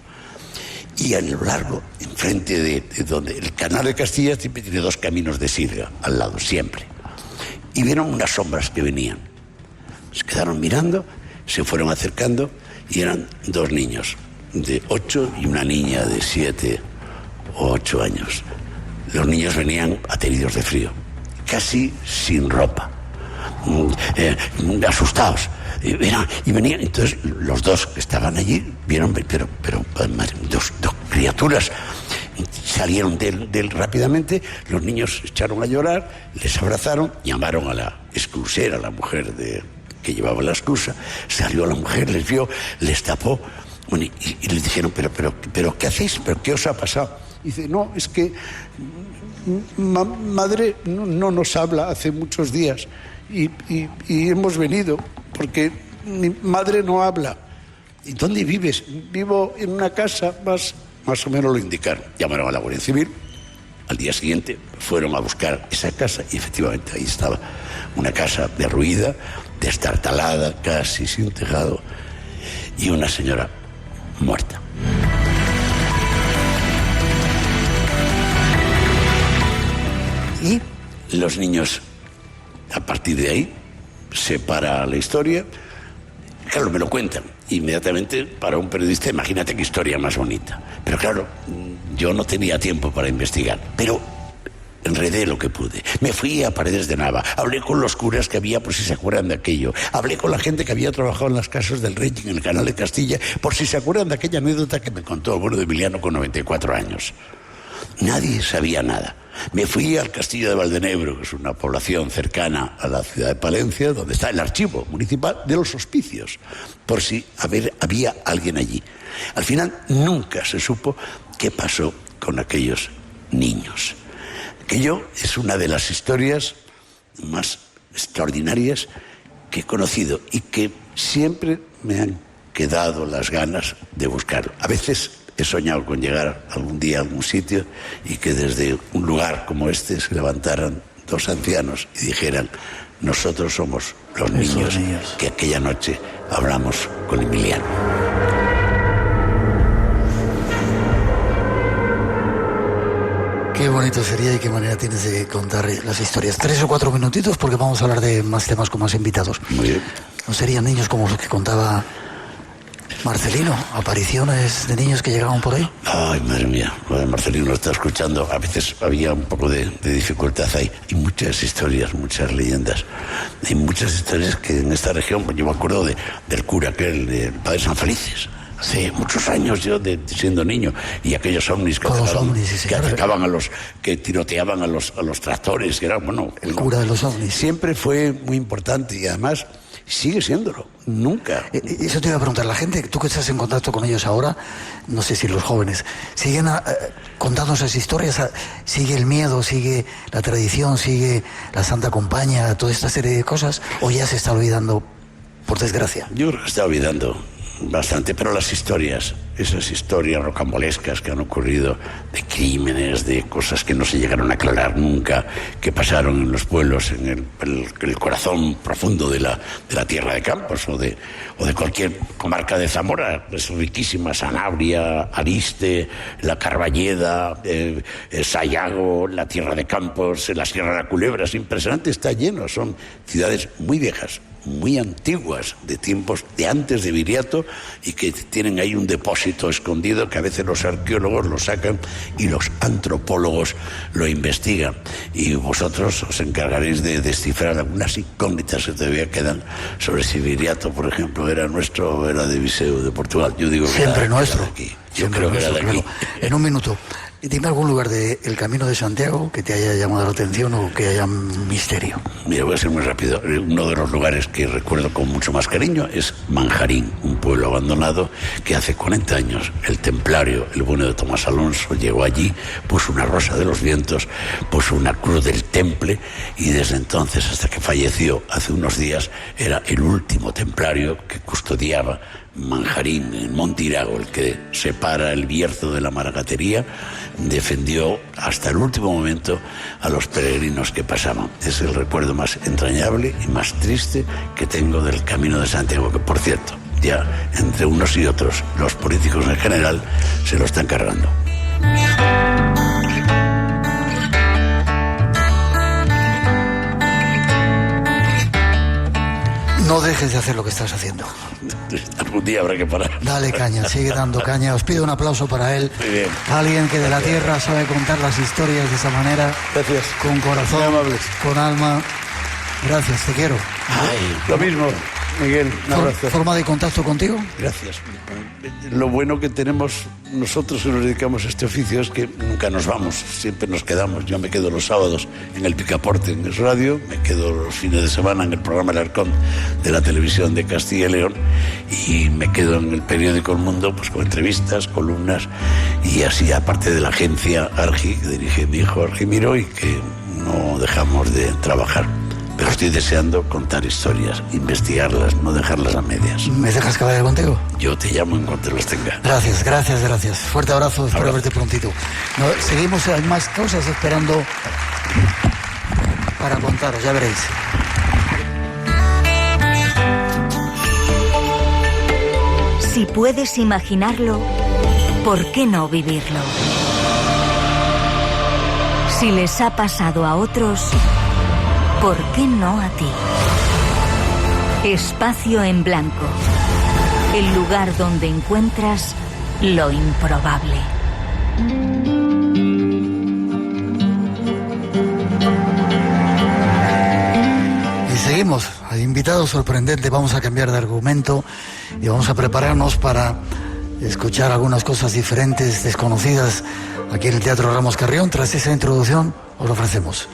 Y a lo largo, enfrente de donde el Canal de Castilla siempre tiene 2 caminos de sirga al lado, siempre. Y vieron unas sombras que venían. Se quedaron mirando, se fueron acercando y eran 2 niños de 8 y una niña de 7 o 8 años. Los niños venían ateridos de frío, casi sin ropa, asustados. Y venían, entonces los 2 que estaban allí vieron, pero dos criaturas salieron de él rápidamente. Los niños se echaron a llorar, les abrazaron, llamaron a la esclusera, la mujer que llevaba la esclusa. Salió la mujer, les vio, les tapó, bueno, y les dijeron, pero ¿qué hacéis? ¿Pero qué os ha pasado? Y dice, no, es que madre no nos habla hace muchos días y hemos venido porque mi madre no habla. ¿y dónde vives? Vivo en una casa, más o menos lo indicaron. Llamaron a la Guardia Civil. Al día siguiente fueron a buscar esa casa y efectivamente ahí estaba una casa derruida, destartalada, casi sin tejado, y una señora muerta. ¿Y? Los niños, a partir de ahí, se para la historia. Claro, me lo cuentan inmediatamente. Para un periodista, imagínate qué historia más bonita. Pero claro, yo no tenía tiempo para investigar, pero enredé lo que pude. Me fui a Paredes de Nava, hablé con los curas que había por si se acuerdan de aquello, hablé con la gente que había trabajado en las casas del rey en el canal de Castilla por si se acuerdan de aquella anécdota que me contó el bueno de Emiliano con 94 años. Nadie sabía nada. Me fui al castillo de Valdenebro, que es una población cercana a la ciudad de Palencia, donde está el archivo municipal de los hospicios, por si había alguien allí. Al final nunca se supo qué pasó con aquellos niños. Aquello es una de las historias más extraordinarias que he conocido y que siempre me han quedado las ganas de buscarlo. A veces he soñado con llegar algún día a algún sitio y que desde un lugar como este se levantaran dos ancianos y dijeran: nosotros somos los niños que aquella noche hablamos con Emiliano. Qué bonito sería y qué manera tienes de contar las historias. 3 o 4 minutitos porque vamos a hablar de más temas con más invitados. Muy bien. ¿No serían niños como los que contaba Marcelino? Apariciones de niños que llegaban por ahí. Ay, madre mía, lo de Marcelino lo está escuchando. A veces había un poco de dificultad ahí. Hay muchas historias, muchas leyendas. Hay muchas historias que en esta región, yo me acuerdo del cura aquel, del padre San Felices. Hace muchos años yo siendo niño, y aquellos ovnis que atacaban a los, que tiroteaban a los tractores, que eran, bueno, el cura de los ovnis. Siempre fue muy importante y además sigue siéndolo, nunca. Eso te iba a preguntar, la gente, tú que estás en contacto con ellos ahora, no sé si los jóvenes, ¿siguen contando esas historias? ¿Sigue el miedo, sigue la tradición, sigue la Santa Compañía, toda esta serie de cosas? ¿O ya se está olvidando, por desgracia? Yo creo que se está olvidando bastante, pero las historias, esas historias rocambolescas que han ocurrido, de crímenes, de cosas que no se llegaron a aclarar nunca, que pasaron en los pueblos, en el corazón profundo de la tierra de Campos o de cualquier comarca de Zamora, es riquísima: Sanabria, Ariste, la Carballeda, Sayago, la tierra de Campos, la Sierra de la Culebra. Es impresionante, está lleno, son ciudades muy viejas, muy antiguas, de tiempos de antes de Viriato, y que tienen ahí un depósito escondido que a veces los arqueólogos lo sacan y los antropólogos lo investigan. Y vosotros os encargaréis de descifrar algunas incógnitas que todavía quedan sobre si Viriato, por ejemplo, era nuestro o era de Viseu, de Portugal. Yo digo que siempre era nuestro. De aquí. Yo siempre creo que era de aquí. Claro. En un minuto, dime algún lugar del Camino de Santiago que te haya llamado la atención o que haya un misterio. Mira, voy a ser muy rápido. Uno de los lugares que recuerdo con mucho más cariño es Manjarín, un pueblo abandonado que hace 40 años el templario, el bueno de Tomás Alonso, llegó allí, puso una rosa de los vientos, puso una cruz del Temple, y desde entonces hasta que falleció hace unos días era el último templario que custodiaba Manjarín, en Montirago, el que separa el Bierzo de la Maragatería. Defendió hasta el último momento a los peregrinos que pasaban. Es el recuerdo más entrañable y más triste que tengo del Camino de Santiago, que, por cierto, ya entre unos y otros, los políticos en general se lo están cargando. No dejes de hacer lo que estás haciendo. Algún día habrá que parar. Dale caña, sigue dando caña. Os pido un aplauso para él. Muy bien. Alguien que de la tierra sabe contar las historias de esa manera. Gracias. Con corazón, con alma. Gracias, te quiero. Ay, lo mismo, Miguel. Un abrazo. ¿Forma de contacto contigo? Gracias. Lo bueno que tenemos nosotros que nos dedicamos a este oficio es que nunca nos vamos, siempre nos quedamos. Yo me quedo los sábados en el Picaporte, en Es Radio, me quedo los fines de semana en el programa El Arcón de la televisión de Castilla y León, y me quedo en el periódico El Mundo, pues con entrevistas, columnas, y así, aparte de la agencia Argi, que dirige mi hijo Argi Miró, y que no dejamos de trabajar. pero estoy deseando contar historias, investigarlas, no dejarlas a medias. ¿Me dejas cabalgar contigo? Yo te llamo en cuanto las tenga. Gracias. Fuerte abrazo, espero verte prontito. No, seguimos, hay más cosas esperando para contaros, ya veréis. Si puedes imaginarlo, ¿por qué no vivirlo? Si les ha pasado a otros, ¿por qué no a ti? Espacio en blanco. El lugar donde encuentras lo improbable. Y seguimos, hay invitado sorprendente, vamos a cambiar de argumento y vamos a prepararnos para escuchar algunas cosas diferentes, desconocidas, aquí en el Teatro Ramos Carrión. Tras esa introducción, os lo ofrecemos.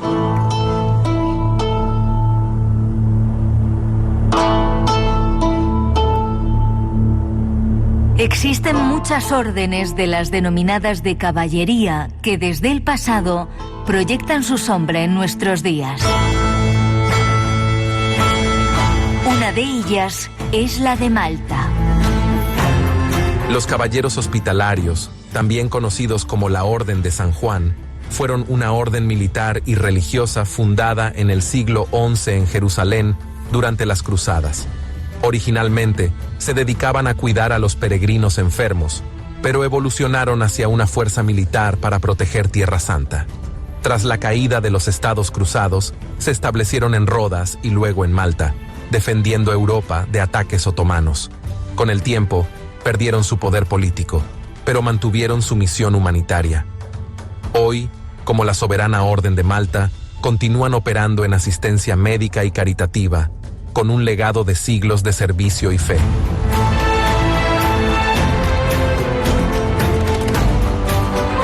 Existen muchas órdenes de las denominadas de caballería que desde el pasado proyectan su sombra en nuestros días. Una de ellas es la de Malta. Los caballeros hospitalarios, también conocidos como la Orden de San Juan, fueron una orden militar y religiosa fundada en el siglo XI en Jerusalén durante las Cruzadas. Originalmente, se dedicaban a cuidar a los peregrinos enfermos, pero evolucionaron hacia una fuerza militar para proteger Tierra Santa. Tras la caída de los estados cruzados, se establecieron en Rodas y luego en Malta, defendiendo Europa de ataques otomanos. Con el tiempo, perdieron su poder político, pero mantuvieron su misión humanitaria. Hoy, como la Soberana Orden de Malta, continúan operando en asistencia médica y caritativa, con un legado de siglos de servicio y fe.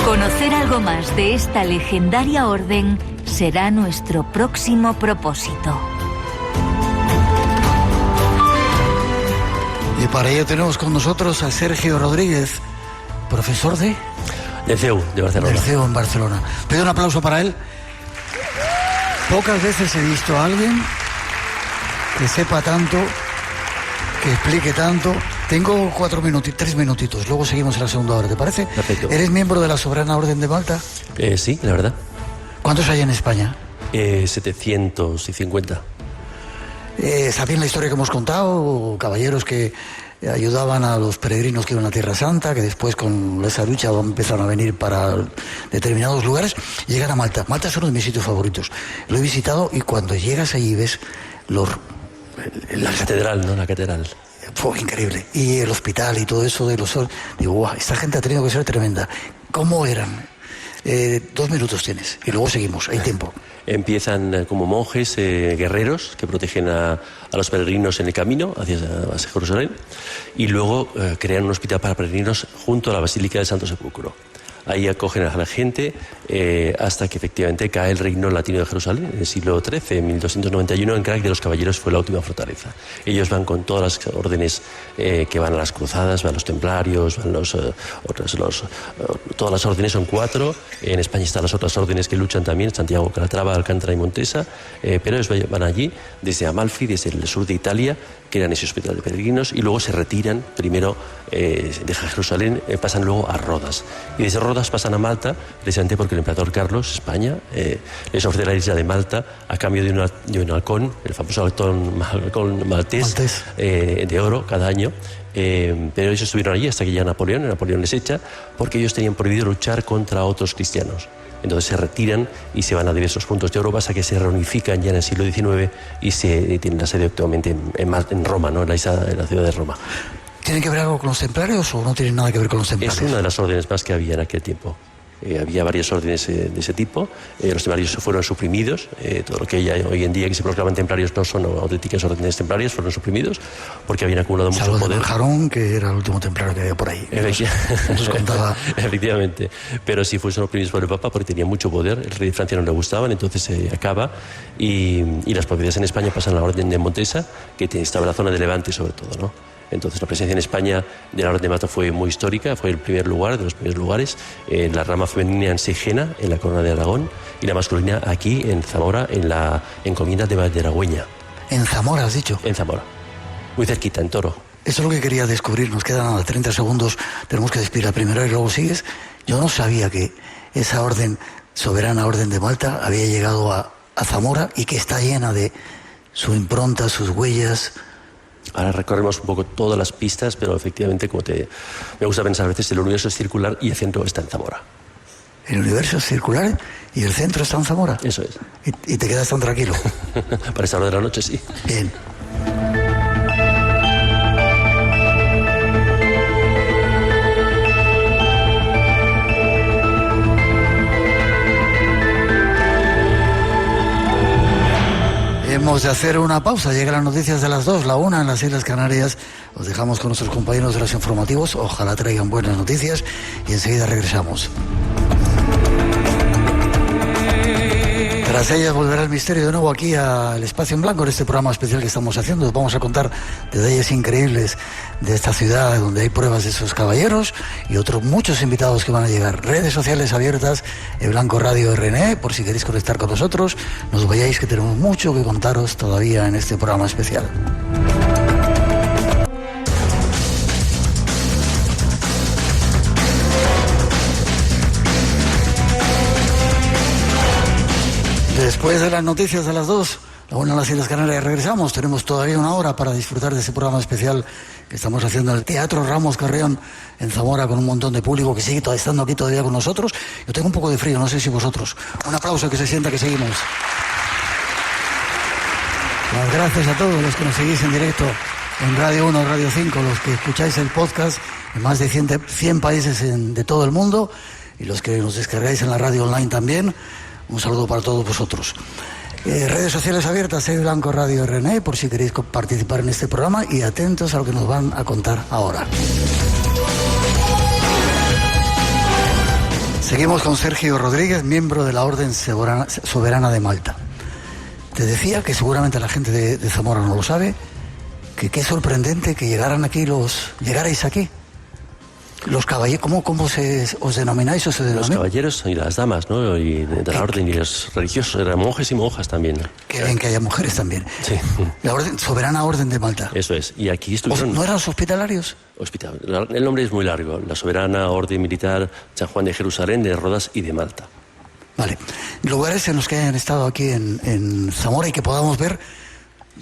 Conocer algo más de esta legendaria orden será nuestro próximo propósito. Y para ello tenemos con nosotros a Sergio Rodríguez, profesor de CEU de Barcelona. Del CEU en Barcelona. Pido un aplauso para él. Pocas veces he visto a alguien que sepa tanto, que explique tanto. Tengo 3 minutitos, luego seguimos en la segunda hora, ¿te parece? Perfecto. ¿Eres miembro de la Soberana Orden de Malta? Sí, la verdad. ¿Cuántos hay en España? 750. ¿Sabían la historia que hemos contado? Caballeros que ayudaban a los peregrinos que iban a Tierra Santa, que después con esa lucha empezaron a venir para determinados lugares y llegan a Malta. Malta es uno de mis sitios favoritos. Lo he visitado y cuando llegas allí ves la catedral, ¿no? La catedral. Fue increíble. Y el hospital y todo eso de los... Digo, guau, esta gente ha tenido que ser tremenda. ¿Cómo eran? 2 minutos tienes y luego seguimos, hay tiempo. Empiezan como monjes guerreros que protegen a los peregrinos en el camino hacia Jerusalén y luego crean un hospital para peregrinos junto a la Basílica del Santo Sepulcro. Ahí acogen a la gente hasta que efectivamente cae el reino latino de Jerusalén en el siglo XIII, en 1291, en Crac de los Caballeros fue la última fortaleza. Ellos van con todas las órdenes que van a las cruzadas, van los templarios, van todas las órdenes son 4. En España están las otras órdenes que luchan también, Santiago, Calatrava, Alcántara y Montesa, pero ellos van allí desde Amalfi, desde el sur de Italia, crean ese hospital de peregrinos y luego se retiran, primero de Jerusalén, pasan luego a Rodas. Y desde Rodas pasan a Malta, precisamente porque el emperador Carlos, España, les ofrece la isla de Malta a cambio de un halcón, el famoso halcón maltés. De oro cada año. Pero ellos estuvieron allí hasta que llega Napoleón, y Napoleón les echa porque ellos tenían prohibido luchar contra otros cristianos. Entonces se retiran y se van a diversos puntos de Europa hasta que se reunifican ya en el siglo XIX y se tienen la sede actualmente en Roma, ¿no? En la ciudad de Roma. ¿Tiene que ver algo con los templarios o no tiene nada que ver con los templarios? Es una de las órdenes más que había en aquel tiempo. Había varias órdenes de ese tipo. Los templarios fueron suprimidos. Todo lo que hoy en día que se proclaman templarios no son auténticas órdenes templarias, fueron suprimidos porque habían acumulado mucho poder. Salvo Jarón, que era el último templario que había por ahí. Entonces contaba... Efectivamente. Pero sí fueron suprimidos por el Papa porque tenían mucho poder. El rey de Francia no le gustaban, entonces se acaba. Y las propiedades en España pasan a la orden de Montesa, que estaba en la zona de Levante sobre todo, ¿no? Entonces la presencia en España de la Orden de Malta fue muy histórica, fue el primer lugar, de los primeros lugares, la rama femenina en Sigena, en la Corona de Aragón, y la masculina aquí en Zamora, en la encomienda de Valderagüeña. En Zamora, has dicho. En Zamora, muy cerquita, en Toro. Eso es lo que quería descubrir. Nos quedan nada, 30 segundos. Tenemos que despedir la primera y luego sigues. Yo no sabía que esa orden, soberana Orden de Malta, había llegado a Zamora y que está llena de su impronta, sus huellas. Ahora recorremos un poco todas las pistas, pero efectivamente, me gusta pensar a veces, el universo es circular y el centro está en Zamora. El universo es circular y el centro está en Zamora. Eso es. Y te quedas tan tranquilo. Para esta hora de la noche, sí. Bien. Hemos de hacer una pausa. Llegan las noticias de las 2, la 1 en las Islas Canarias. Os dejamos con nuestros compañeros de los informativos. Ojalá traigan buenas noticias y enseguida regresamos. Tras ellas volverá el misterio de nuevo aquí al Espacio en Blanco en este programa especial que estamos haciendo. Os vamos a contar detalles increíbles de esta ciudad donde hay pruebas de esos caballeros y otros muchos invitados que van a llegar. Redes sociales abiertas, Blanco Radio RNE, por si queréis conectar con nosotros. No os vayáis que tenemos mucho que contaros todavía en este programa especial. Después de las noticias de las 2, la 1 en las Islas Canarias, regresamos. Tenemos todavía una hora para disfrutar de ese programa especial que estamos haciendo en el Teatro Ramos Carrión en Zamora, con un montón de público que sigue estando aquí todavía con nosotros. Yo tengo un poco de frío, no sé si vosotros. Un aplauso, que se sienta que seguimos. Las gracias a todos los que nos seguís en directo en Radio 1, Radio 5, los que escucháis el podcast en más de 100 países de todo el mundo y los que nos descargáis en la radio online también. Un saludo para todos vosotros. Redes sociales abiertas, Blanco Radio RNE, por si queréis participar en este programa, y atentos a lo que nos van a contar ahora. Seguimos con Sergio Rodríguez, miembro de la Orden Soberana de Malta. Te decía que seguramente la gente de Zamora no lo sabe, que qué sorprendente que llegarais aquí. Los caballeros, ¿cómo os denomináis o se denominan? Los caballeros y las damas, ¿no? Y de la orden, y los religiosos, eran monjes y monjas también. Qué bien que haya mujeres también. Sí. La Soberana Orden de Malta. Eso es. Y aquí estuvieron... ¿No eran los hospitalarios? El nombre es muy largo. La Soberana Orden Militar San Juan de Jerusalén, de Rodas y de Malta. Vale. Lugares en los que hayan estado aquí en Zamora y que podamos ver.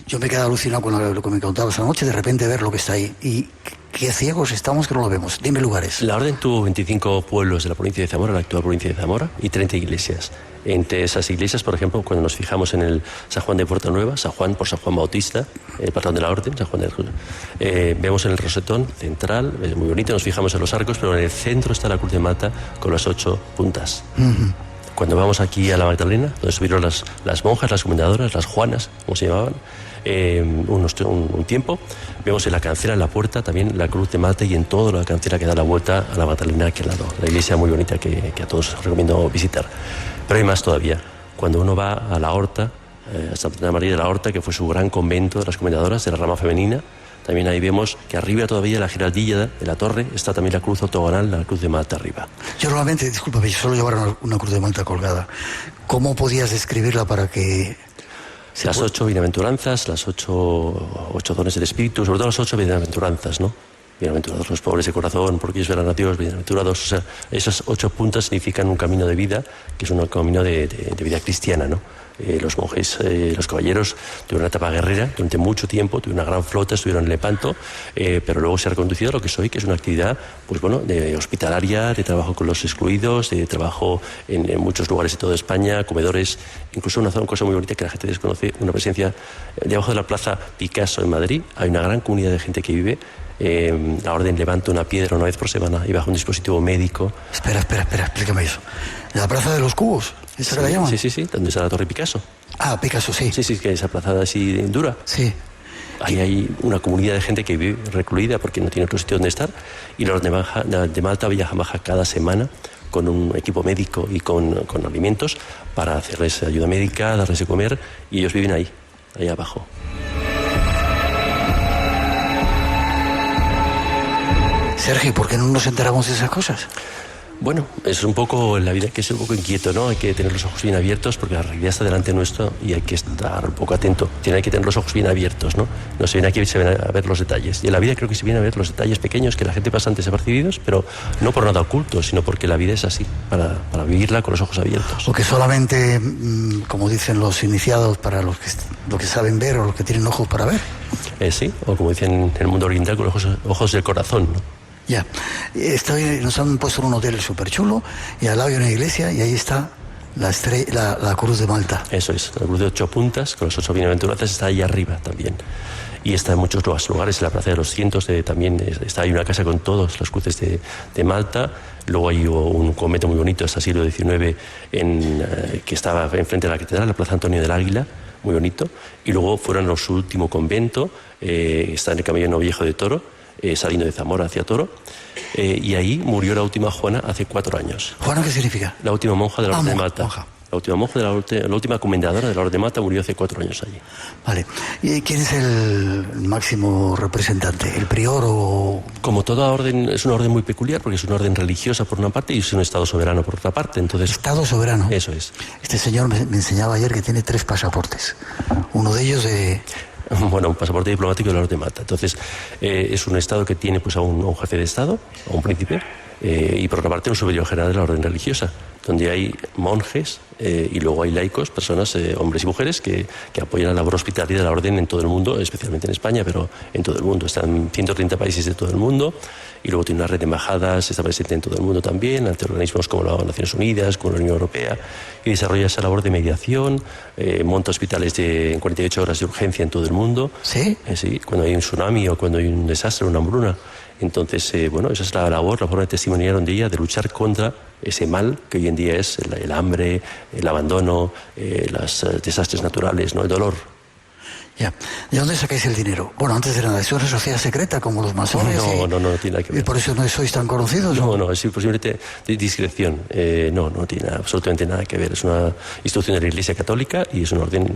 Yo me he quedado alucinado con lo que me contabas anoche, de repente ver lo que está ahí. Y qué ciegos estamos que no lo vemos. Dime lugares. La Orden tuvo 25 pueblos de la provincia de Zamora, la actual provincia de Zamora, y 30 iglesias. Entre esas iglesias, por ejemplo, cuando nos fijamos en el San Juan de Puerto Nueva, San Juan por San Juan Bautista, el patrón de la Orden, San Juan de vemos en el rosetón central, es muy bonito, nos fijamos en los arcos, pero en el centro está la Cruz de Malta con las 8 puntas. Uh-huh. Cuando vamos aquí a la Magdalena, donde estuvieron las monjas, las comendadoras, las Juanas, como se llamaban, un tiempo, vemos en la cancela, en la puerta, también la Cruz de Malta, y en toda la cancela que da la vuelta a la Magdalena aquí al lado. La iglesia muy bonita que a todos os recomiendo visitar. Pero hay más todavía. Cuando uno va a la Horta, a Santa María de la Horta, que fue su gran convento de las comendadoras de la rama femenina, también ahí vemos que arriba todavía, la giraldilla de la torre, está también la cruz octogonal, la Cruz de Malta arriba. Yo normalmente, discúlpame, yo solo llevar una Cruz de Malta colgada. ¿Cómo podías describirla para que...? Las 8 bienaventuranzas, las 8 dones del Espíritu, sobre todo las 8 bienaventuranzas, ¿no? Bienaventurados los pobres de corazón, porque ellos verán a Dios, bienaventurados. O sea, esas 8 puntas significan un camino de vida, que es un camino de vida cristiana, ¿no? Los monjes, los caballeros tuvieron una etapa guerrera durante mucho tiempo, tuvieron una gran flota, estuvieron en Lepanto, pero luego se ha reconducido a lo que soy, que es una actividad, pues bueno, de hospitalaria, de trabajo con los excluidos, de trabajo en muchos lugares de toda España, comedores, incluso una cosa muy bonita que la gente desconoce, una presencia debajo de la Plaza Picasso en Madrid. Hay una gran comunidad de gente que vive. La Orden levanta una piedra una vez por semana y baja un dispositivo médico. Espera, explícame eso. ¿La Plaza de los Cubos? ¿Esa sí, la llaman? Sí, donde está la Torre Picasso. Ah, Picasso, sí. Sí, que esa plazada así dura. Sí. Ahí hay una comunidad de gente que vive recluida porque no tiene otro sitio donde estar, y la Orden de Malta baja cada semana con un equipo médico y con alimentos para hacerles ayuda médica, darles de comer, y ellos viven ahí abajo. Sergio, ¿por qué no nos enteramos de esas cosas? Bueno, es un poco la vida, hay que ser un poco inquieto, ¿no? Hay que tener los ojos bien abiertos porque la realidad está delante nuestro y hay que estar un poco atento. Hay que tener los ojos bien abiertos, ¿no? No se viene aquí, se viene a ver los detalles. Y en la vida creo que se viene a ver los detalles pequeños que la gente pasa antes desapercibidos, pero no por nada oculto, sino porque la vida es así, para vivirla con los ojos abiertos. O que solamente, como dicen los iniciados, para los que saben ver o los que tienen ojos para ver. Sí, o como dicen en el mundo oriental, con los ojos del corazón, ¿no? Ya, nos han puesto en un hotel súper chulo y al lado hay una iglesia y ahí está la Cruz de Malta. Eso es, la Cruz de 8 puntas, con los 8 bienaventuranzas, está ahí arriba también. Y está en muchos lugares, en la Plaza de los Cientos, también está ahí una casa con todas las cruces de Malta. Luego hay un convento muy bonito, hasta el siglo XIX, que estaba enfrente de la catedral, la Plaza Antonio del Águila, muy bonito. Y luego fueron a su último convento, está en el Camino Viejo de Toro, saliendo de Zamora hacia Toro, y ahí murió la última Juana hace 4 años. ¿Juana qué significa? La última monja de la Orden de Malta. Monja. La última monja, la última comendadora de la Orden de Malta murió hace 4 años allí. Vale. ¿Y quién es el máximo representante? ¿El prior o...? Como toda orden, es una orden muy peculiar porque es una orden religiosa por una parte y es un Estado soberano por otra parte. Entonces, Estado soberano. Eso es. Este señor me enseñaba ayer que tiene 3 pasaportes. Uno de ellos de... Bueno, un pasaporte diplomático de la Orden de Malta. Entonces, es un Estado que tiene pues a un jefe de Estado, a un príncipe, y por otra parte un superior general de la orden religiosa, donde hay monjes y luego hay laicos, personas, hombres y mujeres, que apoyan la labor hospitalaria de la orden en todo el mundo, especialmente en España, pero en todo el mundo. Están en 130 países de todo el mundo y luego tiene una red de embajadas, está presente en todo el mundo también, ante organismos como las Naciones Unidas, como la Unión Europea, y desarrolla esa labor de mediación, monta hospitales en 48 horas de urgencia en todo el mundo. ¿Sí? Sí, cuando hay un tsunami o cuando hay un desastre, una hambruna. Entonces, bueno, esa es la labor, la forma de testimoniar donde ella, de luchar contra ese mal que hoy en día es el hambre, el abandono, los desastres naturales, ¿no? El dolor. Ya. ¿De dónde sacáis el dinero? Bueno, antes era una sociedad secreta como los masones. No tiene nada que ver. ¿Y por eso no sois tan conocidos? No, es posiblemente de discreción. No tiene absolutamente nada que ver. Es una institución de la Iglesia Católica y es un orden,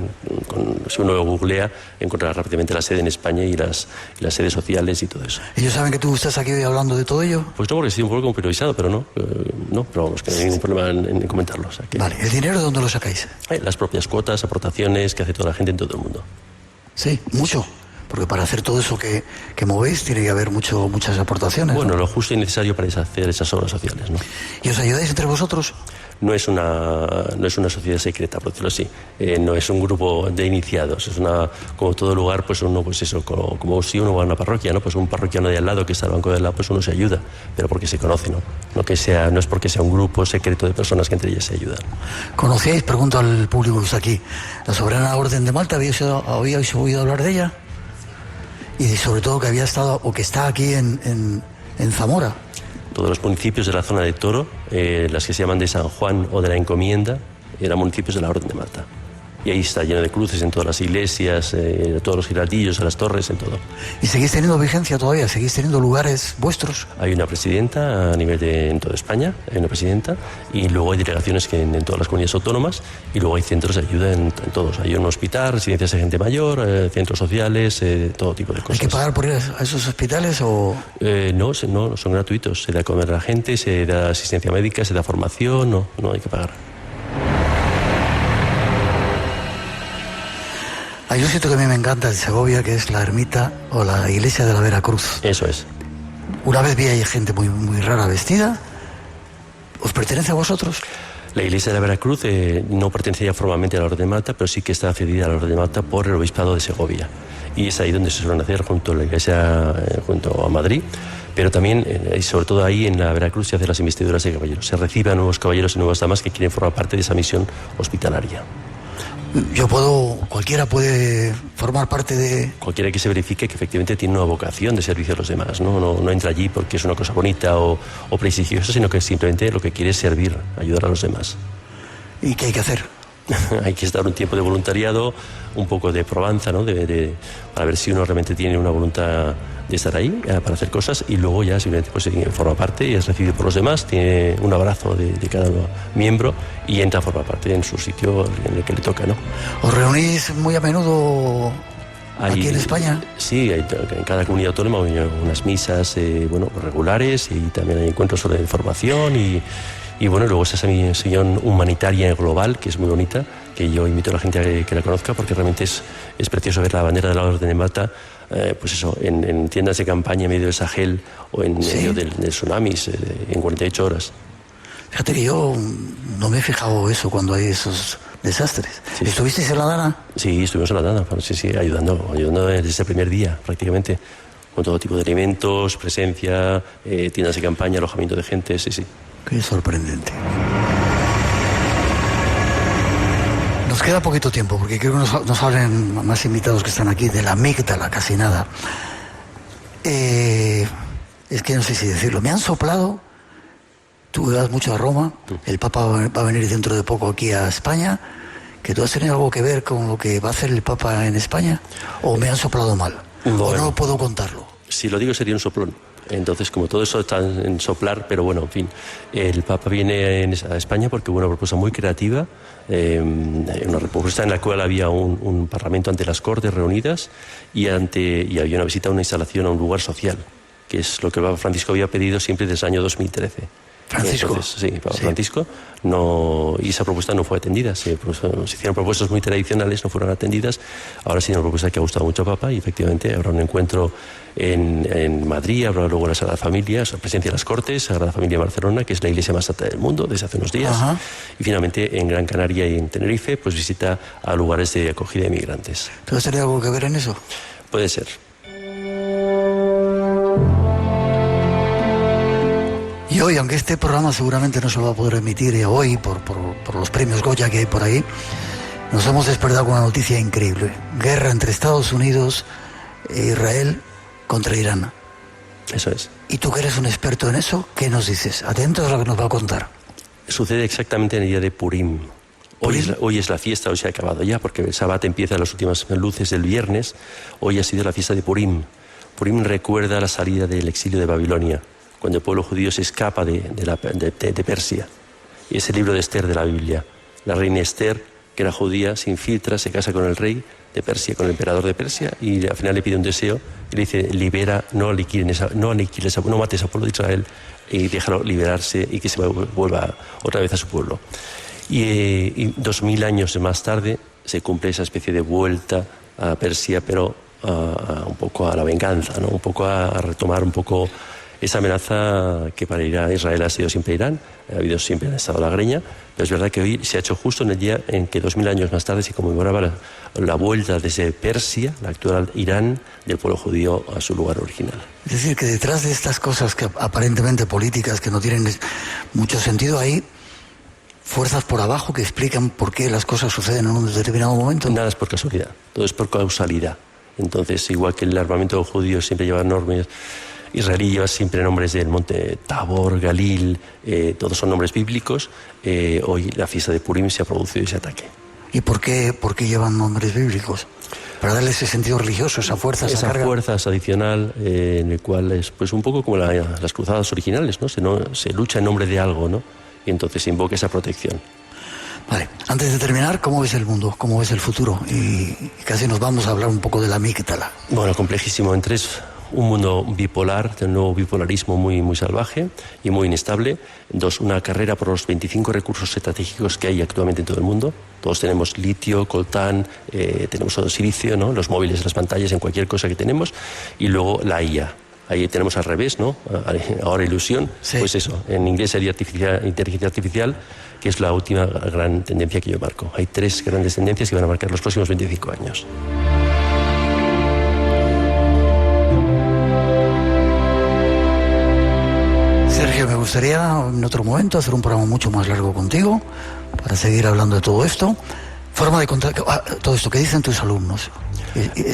si uno lo googlea, encontrará rápidamente la sede en España y las sedes sociales y todo eso. ¿Ellos saben que tú estás aquí hoy hablando de todo ello? Pues no, porque estoy un poco improvisado, pero no, pero vamos, que no hay ningún problema en comentarlo. O sea que... Vale, ¿el dinero de dónde lo sacáis? Las propias cuotas, aportaciones que hace toda la gente en todo el mundo. Sí, mucho. Porque para hacer todo eso que movéis tiene que haber muchas aportaciones. Bueno, ¿no? Lo justo y necesario para hacer esas obras sociales, ¿no? ¿Y os ayudáis entre vosotros? No es una sociedad secreta, por decirlo así. No es un grupo de iniciados. Es como todo lugar, pues uno, pues eso, como si uno va a una parroquia, ¿no? Pues un parroquiano de al lado que está al banco de al lado, pues uno se ayuda, pero porque se conoce, ¿no? No es porque sea un grupo secreto de personas que entre ellas se ayudan. ¿Conocíais, pregunto al público que está aquí, la Soberana Orden de Malta? ¿Habíais oído hablar de ella? Y sobre todo que había estado, o que está aquí en Zamora. Todos los municipios de la zona de Toro, las que se llaman de San Juan o de la Encomienda, eran municipios de la Orden de Malta. Y ahí está lleno de cruces en todas las iglesias, todos los giraldillos, en las torres, en todo. ¿Y seguís teniendo vigencia todavía? ¿Seguís teniendo lugares vuestros? Hay una presidenta a nivel en toda España, hay una presidenta, y luego hay delegaciones en todas las comunidades autónomas, y luego hay centros de ayuda en todos. Hay un hospital, residencias de gente mayor, centros sociales, todo tipo de cosas. ¿Hay que pagar por ir a esos hospitales o...? No, son gratuitos. Se da a comer a la gente, se da asistencia médica, se da formación, no hay que pagar. Hay un sitio que a mí me encanta de Segovia, que es la ermita o la iglesia de la Veracruz. Eso es. Una vez vi ahí gente muy, muy rara vestida. ¿Os pertenece a vosotros? La iglesia de la Veracruz no pertenece ya formalmente a la Orden de Malta, pero sí que está cedida a la Orden de Malta por el Obispado de Segovia. Y es ahí donde se suelen hacer junto a la iglesia, junto a Madrid. Pero también, y sobre todo ahí en la Veracruz, se hacen las investiduras de caballeros. Se recibe a nuevos caballeros y nuevas damas que quieren formar parte de esa misión hospitalaria. Cualquiera puede formar parte de... Cualquiera que se verifique que efectivamente tiene una vocación de servicio a los demás, no entra allí porque es una cosa bonita o prestigiosa, sino que simplemente lo que quiere es servir, ayudar a los demás. ¿Y qué hay que hacer? Hay que estar un tiempo de voluntariado, un poco de probanza, ¿no? Para ver si uno realmente tiene una voluntad de estar ahí, para hacer cosas, y luego ya simplemente pues, forma parte y es recibido por los demás, tiene un abrazo de cada miembro y entra a formar parte en su sitio en el que le toca, ¿no? ¿Os reunís muy a menudo ¿Aquí en España? Sí, en cada comunidad autónoma hay unas misas regulares, y también hay encuentros sobre formación y bueno, luego está esa misión humanitaria global, que es muy bonita, que yo invito a la gente a que la conozca, porque realmente es precioso ver la bandera de la Orden de Malta, pues eso, en tiendas de campaña en medio del Sahel o en medio del tsunamis, en 48 horas. Fíjate que yo no me he fijado eso cuando hay esos desastres. Sí. ¿Estuvisteis en La Dana? Sí, estuvimos en La Dana, sí, ayudando desde el primer día, prácticamente, con todo tipo de alimentos, presencia, tiendas de campaña, alojamiento de gente, sí. Qué sorprendente. Nos queda poquito tiempo, porque creo que nos hablen más invitados que están aquí de la amígdala, casi nada. Es que no sé si decirlo. Me han soplado, tú vas mucho a Roma, el Papa va a venir dentro de poco aquí a España, que tú has tenido algo que ver con lo que va a hacer el Papa en España, o me han soplado mal, o no puedo contarlo. Si lo digo sería un soplón. Entonces, como todo eso está en soplar, pero bueno, en fin, el Papa viene a España porque hubo una propuesta muy creativa, una propuesta en la cual había un parlamento ante las Cortes reunidas y había una visita a una instalación, a un lugar social, que es lo que el Papa Francisco había pedido siempre desde el año 2013. Francisco. Entonces, Papa Francisco, y esa propuesta no fue atendida. Se hicieron propuestas muy tradicionales, no fueron atendidas. Ahora sí, una propuesta que ha gustado mucho al Papa, y efectivamente habrá un encuentro en Madrid, habrá luego la Sagrada Familia, la presencia de las Cortes, Sagrada Familia de Barcelona, que es la iglesia más alta del mundo desde hace unos días. Ajá. Y finalmente en Gran Canaria y en Tenerife, pues visita a lugares de acogida de migrantes. ¿Tú has tenido algo que ver en eso? Puede ser. Y hoy, aunque este programa seguramente no se va a poder emitir hoy por los premios Goya que hay por ahí, nos hemos despertado con una noticia increíble. Guerra entre Estados Unidos e Israel contra Irán. Eso es. Y tú que eres un experto en eso, ¿qué nos dices? Atentos a lo que nos va a contar. Sucede exactamente en el día de Purim. Hoy es la fiesta, hoy se ha acabado ya, porque el Sabbat empieza las últimas luces del viernes. Hoy ha sido la fiesta de Purim. Purim recuerda la salida del exilio de Babilonia, cuando el pueblo judío se escapa de Persia. Y es el libro de Esther de la Biblia. La reina Esther, que era judía, se infiltra, se casa con el rey de Persia, con el emperador de Persia, y al final le pide un deseo y le dice: libera, no mates al pueblo de Israel, y déjalo liberarse y que se vuelva otra vez a su pueblo. Y 2000 años más tarde se cumple esa especie de vuelta a Persia, pero un poco a la venganza, ¿no? Un poco a retomar un poco esa amenaza que para Israel ha sido siempre Irán, siempre ha estado la greña, pero es verdad que hoy se ha hecho justo en el día en que 2000 años más tarde se conmemoraba la vuelta desde Persia, la actual Irán, del pueblo judío a su lugar original. Es decir, que detrás de estas cosas que aparentemente políticas, que no tienen mucho sentido, hay fuerzas por abajo que explican por qué las cosas suceden en un determinado momento. Nada es por casualidad, todo es por causalidad. Entonces, igual que el armamento judío siempre lleva normas, israelí lleva siempre nombres del monte Tabor, Galil, todos son nombres bíblicos. Hoy la fiesta de Purim se ha producido ese ataque. ¿Y por qué llevan nombres bíblicos? Para darle ese sentido religioso, esa fuerza, esa carga. Esa fuerza adicional, en el cual es pues un poco como las cruzadas originales, ¿no? Se lucha en nombre de algo, ¿no? Y entonces se invoca esa protección. Vale, antes de terminar, ¿cómo ves el mundo? ¿Cómo ves el futuro? Y casi nos vamos a hablar un poco de la amígdala. Bueno, complejísimo. Un mundo bipolar, de un nuevo bipolarismo muy, muy salvaje y muy inestable. 2, una carrera por los 25 recursos estratégicos que hay actualmente en todo el mundo. Todos tenemos litio, coltán, tenemos todo silicio, ¿no? Los móviles, las pantallas, en cualquier cosa que tenemos. Y luego la IA. Ahí tenemos al revés, ¿no? Ahora ilusión. Sí. Pues eso, en inglés sería inteligencia artificial, que es la última gran tendencia que yo marco. Hay 3 grandes tendencias que van a marcar los próximos 25 años. Sergio, me gustaría en otro momento hacer un programa mucho más largo contigo para seguir hablando de todo esto. Forma de contar todo esto, ¿qué dicen tus alumnos?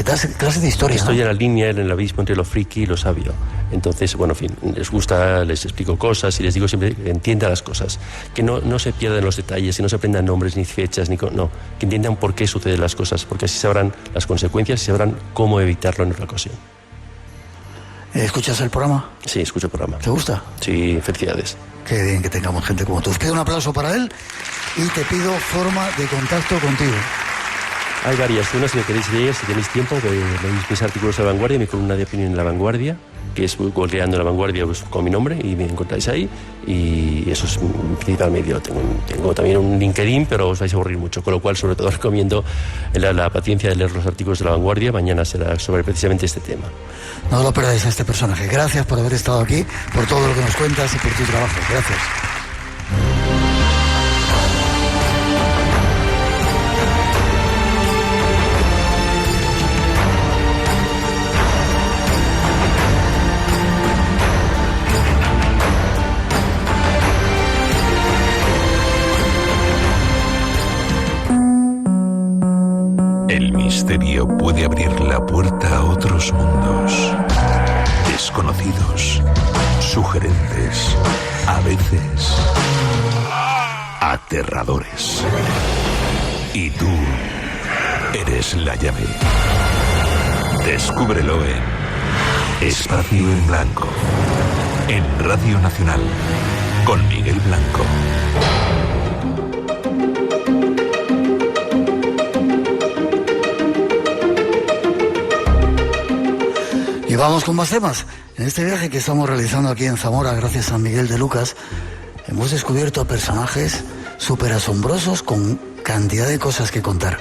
Das clases de historia, Estoy ¿no? en la línea, en el abismo entre lo friki y lo sabio. Entonces, bueno, en fin, les gusta, les explico cosas y les digo siempre que entiendan las cosas, que no se pierdan los detalles, que no se aprendan nombres ni fechas, que entiendan por qué suceden las cosas, porque así sabrán las consecuencias y sabrán cómo evitarlo en otra ocasión. ¿Escuchas el programa? Sí, escucho el programa. ¿Te gusta? Sí, felicidades. Qué bien que tengamos gente como tú. Os pido un aplauso para él y te pido forma de contacto contigo. Hay varias. Una, si me queréis leer, si tenéis tiempo, veis mis artículos de La Vanguardia, mi columna de opinión en La Vanguardia, que es googleando La Vanguardia pues, con mi nombre y me encontráis ahí. Y eso es mi principal medio. Tengo también un LinkedIn, pero os vais a aburrir mucho, con lo cual sobre todo recomiendo la paciencia de leer los artículos de La Vanguardia. Mañana será sobre precisamente este tema. No lo perdáis a este personaje. Gracias por haber estado aquí, por todo lo que nos cuentas y por tu trabajo. Gracias. El misterio puede abrir la puerta a otros mundos, desconocidos, sugerentes, a veces aterradores. Y tú eres la llave. Descúbrelo en Espacio en Blanco, en Radio Nacional, con Miguel Blanco. Y vamos con más temas. En este viaje que estamos realizando aquí en Zamora, gracias a Miguel de Lucas, hemos descubierto personajes súper asombrosos con cantidad de cosas que contar.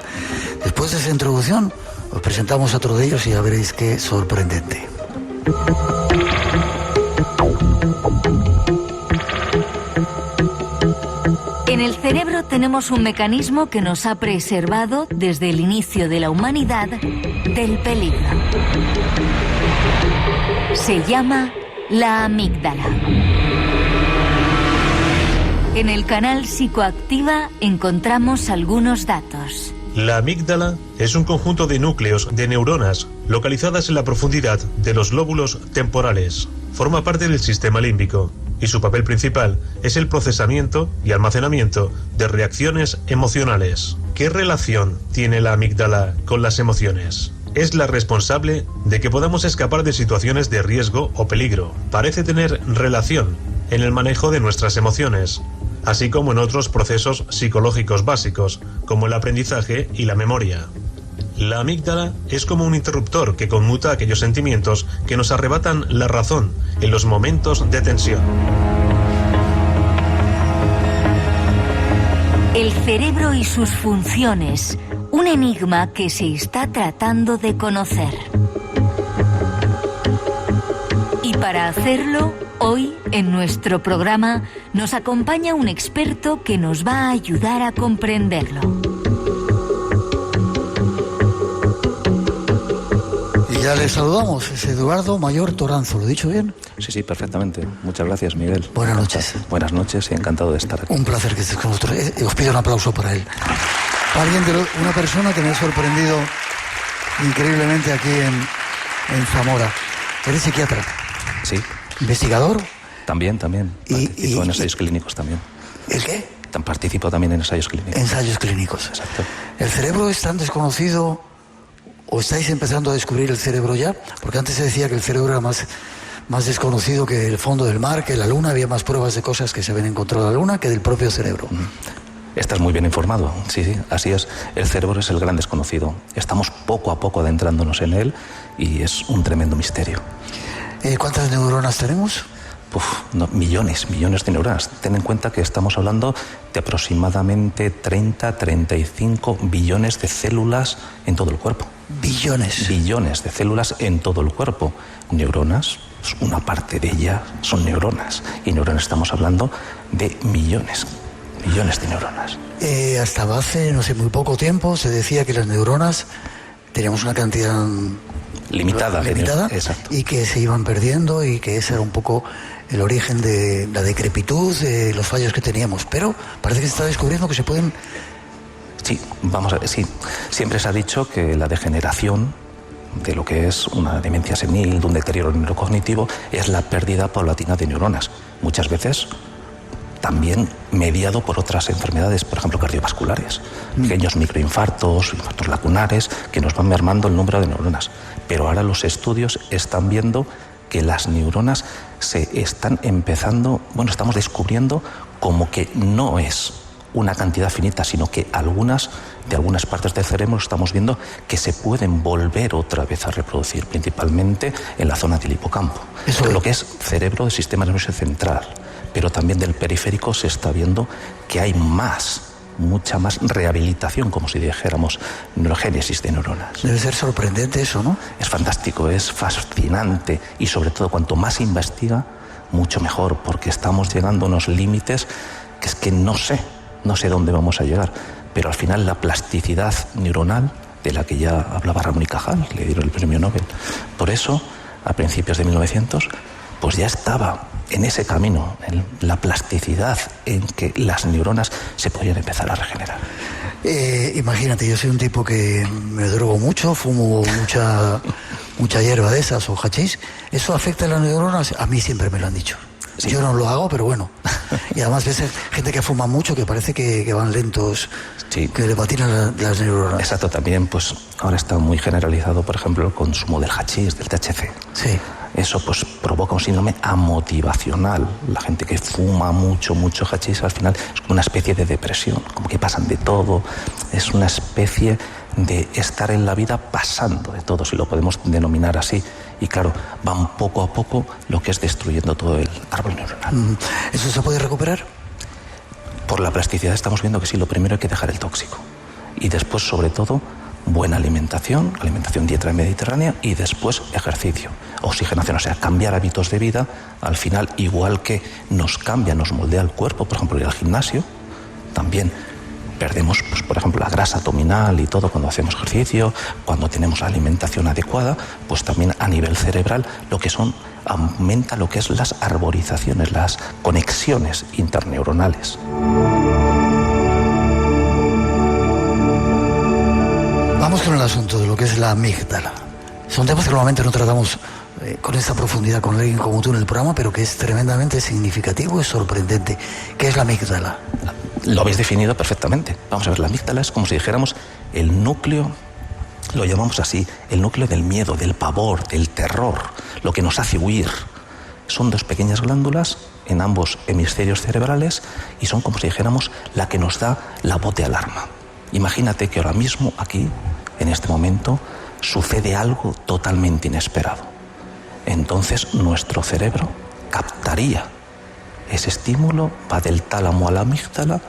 Después de esa introducción, os presentamos a otro de ellos y ya veréis qué sorprendente. En el cerebro tenemos un mecanismo que nos ha preservado desde el inicio de la humanidad del peligro. Se llama la amígdala. En el canal Psicoactiva encontramos algunos datos. La amígdala es un conjunto de núcleos de neuronas localizadas en la profundidad de los lóbulos temporales. Forma parte del sistema límbico y su papel principal es el procesamiento y almacenamiento de reacciones emocionales. ¿Qué relación tiene la amígdala con las emociones? Es la responsable de que podamos escapar de situaciones de riesgo o peligro. Parece tener relación en el manejo de nuestras emociones, así como en otros procesos psicológicos básicos, como el aprendizaje y la memoria. La amígdala es como un interruptor que conmuta aquellos sentimientos que nos arrebatan la razón en los momentos de tensión. El cerebro y sus funciones, un enigma que se está tratando de conocer. Y para hacerlo, hoy, en nuestro programa, nos acompaña un experto que nos va a ayudar a comprenderlo. Y ya le saludamos, es Eduardo Mayor Toranzo, ¿lo he dicho bien? Sí, perfectamente. Muchas gracias, Miguel. Buenas noches. Buenas noches y encantado de estar aquí. Un placer que estés con nosotros. Os pido un aplauso para él. Una persona que me ha sorprendido increíblemente aquí en Zamora. ¿Eres psiquiatra? Sí. ¿Investigador? También. Participo en ensayos clínicos también. ¿El qué? Participo también en ensayos clínicos. Ensayos clínicos. Exacto. ¿El cerebro es tan desconocido o estáis empezando a descubrir el cerebro ya? Porque antes se decía que el cerebro era más desconocido que el fondo del mar, que la luna. Había más pruebas de cosas que se habían encontrado en la luna que del propio cerebro. Estás muy bien informado. Sí, así es. El cerebro es el gran desconocido. Estamos poco a poco adentrándonos en él y es un tremendo misterio. ¿Cuántas neuronas tenemos? Millones de neuronas. Ten en cuenta que estamos hablando de aproximadamente 30-35 billones de células en todo el cuerpo. ¿Billones? Billones de células en todo el cuerpo. Neuronas, una parte de ellas son neuronas. Y neuronas estamos hablando de millones de neuronas. Hasta hace, no sé, muy poco tiempo se decía que las neuronas teníamos una cantidad limitada exacto. Y que se iban perdiendo y que ese era un poco el origen de la decrepitud, de los fallos que teníamos. Pero parece que se está descubriendo que se pueden... Sí, vamos a ver, sí. Siempre se ha dicho que la degeneración de lo que es una demencia senil, de un deterioro neurocognitivo, es la pérdida paulatina de neuronas. Muchas veces también mediado por otras enfermedades, por ejemplo cardiovasculares, pequeños microinfartos, infartos lacunares, que nos van mermando el número de neuronas. Pero ahora los estudios están viendo que las neuronas se están empezando, estamos descubriendo como que no es una cantidad finita, sino que de algunas partes del cerebro estamos viendo que se pueden volver otra vez a reproducir, principalmente en la zona del hipocampo. Todo lo que es cerebro del sistema nervioso central, pero también del periférico se está viendo que hay mucha más rehabilitación, como si dijéramos neurogénesis de neuronas. Debe ser sorprendente eso, ¿no? Es fantástico, es fascinante y sobre todo cuanto más se investiga, mucho mejor, porque estamos llegando a unos límites que es que no sé dónde vamos a llegar, pero al final la plasticidad neuronal, de la que ya hablaba Ramón y Cajal, le dieron el premio Nobel. Por eso, a principios de 1900, pues ya estaba en ese camino, en la plasticidad, en que las neuronas se podían empezar a regenerar. Imagínate, yo soy un tipo que me drogo mucho, fumo mucha hierba de esas o hachís. ¿Eso afecta a las neuronas? A mí siempre me lo han dicho. Sí. Yo no lo hago, pero bueno. Y además ves gente que fuma mucho que parece que van lentos, sí, que le patinan las neuronas. Exacto, también pues ahora está muy generalizado, por ejemplo, el consumo del hachís, del THC. Sí. Eso pues provoca un síndrome amotivacional. La gente que fuma mucho hachís al final es como una especie de depresión, como que pasan de todo. Es una especie de estar en la vida pasando de todo, si lo podemos denominar así. Y claro, van poco a poco lo que es destruyendo todo el árbol neuronal. ¿Eso se puede recuperar? Por la plasticidad estamos viendo que sí, lo primero hay que dejar el tóxico. Y después, sobre todo, buena alimentación dieta mediterránea y después ejercicio, oxigenación, o sea, cambiar hábitos de vida. Al final, igual que nos moldea el cuerpo, por ejemplo, ir al gimnasio, también perdemos, pues, por ejemplo, la grasa abdominal y todo cuando hacemos ejercicio, cuando tenemos la alimentación adecuada, pues también a nivel cerebral aumenta lo que es las arborizaciones, las conexiones interneuronales. Vamos con el asunto de lo que es la amígdala. Son temas que normalmente no tratamos con esta profundidad con alguien como tú en el programa, pero que es tremendamente significativo y sorprendente. ¿Qué es la amígdala? Lo habéis definido perfectamente. Vamos a ver, la amígdala es como si dijéramos el núcleo, lo llamamos así, el núcleo del miedo, del pavor, del terror, lo que nos hace huir. Son dos pequeñas glándulas en ambos hemisferios cerebrales y son como si dijéramos la que nos da la voz de alarma. Imagínate que ahora mismo aquí, en este momento, sucede algo totalmente inesperado. Entonces nuestro cerebro captaría ese estímulo, va del tálamo a la amígdala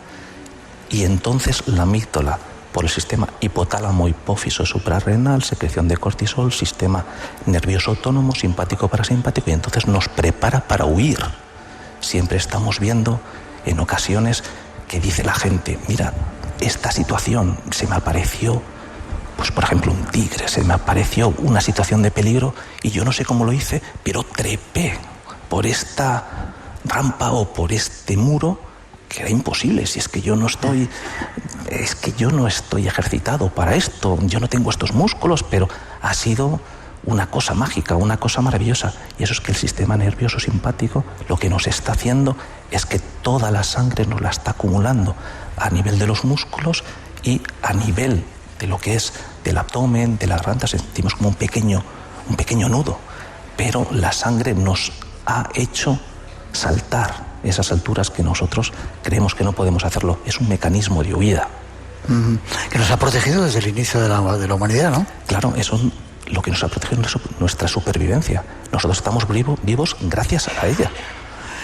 y entonces la amígdala, por el sistema hipotálamo hipófiso suprarrenal, secreción de cortisol, sistema nervioso autónomo, simpático parasimpático, y entonces nos prepara para huir. Siempre estamos viendo en ocasiones que dice la gente, mira, esta situación se me apareció, pues por ejemplo un tigre, se me apareció una situación de peligro y yo no sé cómo lo hice, pero trepé por esta rampa o por este muro que era imposible, si es que yo no estoy ejercitado para esto, yo no tengo estos músculos, pero ha sido una cosa mágica, una cosa maravillosa. Y eso es que el sistema nervioso simpático lo que nos está haciendo es que toda la sangre nos la está acumulando a nivel de los músculos y a nivel de lo que es del abdomen, de la garganta, sentimos como un pequeño nudo, pero la sangre nos ha hecho saltar esas alturas que nosotros creemos que no podemos hacerlo. Es un mecanismo de huida. Que nos ha protegido desde el inicio de la humanidad, ¿no? Claro, eso lo que nos ha protegido es nuestra supervivencia. Nosotros estamos vivos gracias a ella.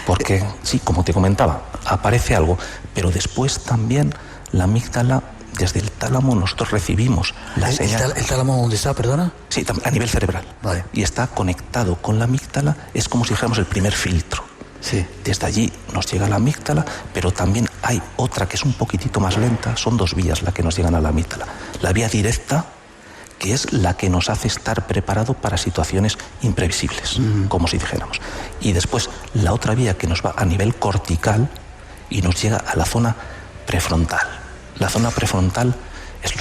Porque, sí, como te comentaba, aparece algo, pero después también la amígdala, desde el tálamo nosotros recibimos la señal. ¿El tálamo dónde está, perdona? Sí, a nivel cerebral. Vale. Y está conectado con la amígdala, es como si dijéramos el primer filtro. Sí. Desde allí nos llega la amígdala, pero también hay otra que es un poquitito más lenta, son dos vías las que nos llegan a la amígdala. La vía directa, que es la que nos hace estar preparado para situaciones imprevisibles, como si dijéramos. Y después la otra vía que nos va a nivel cortical y nos llega a la zona prefrontal. La zona prefrontal es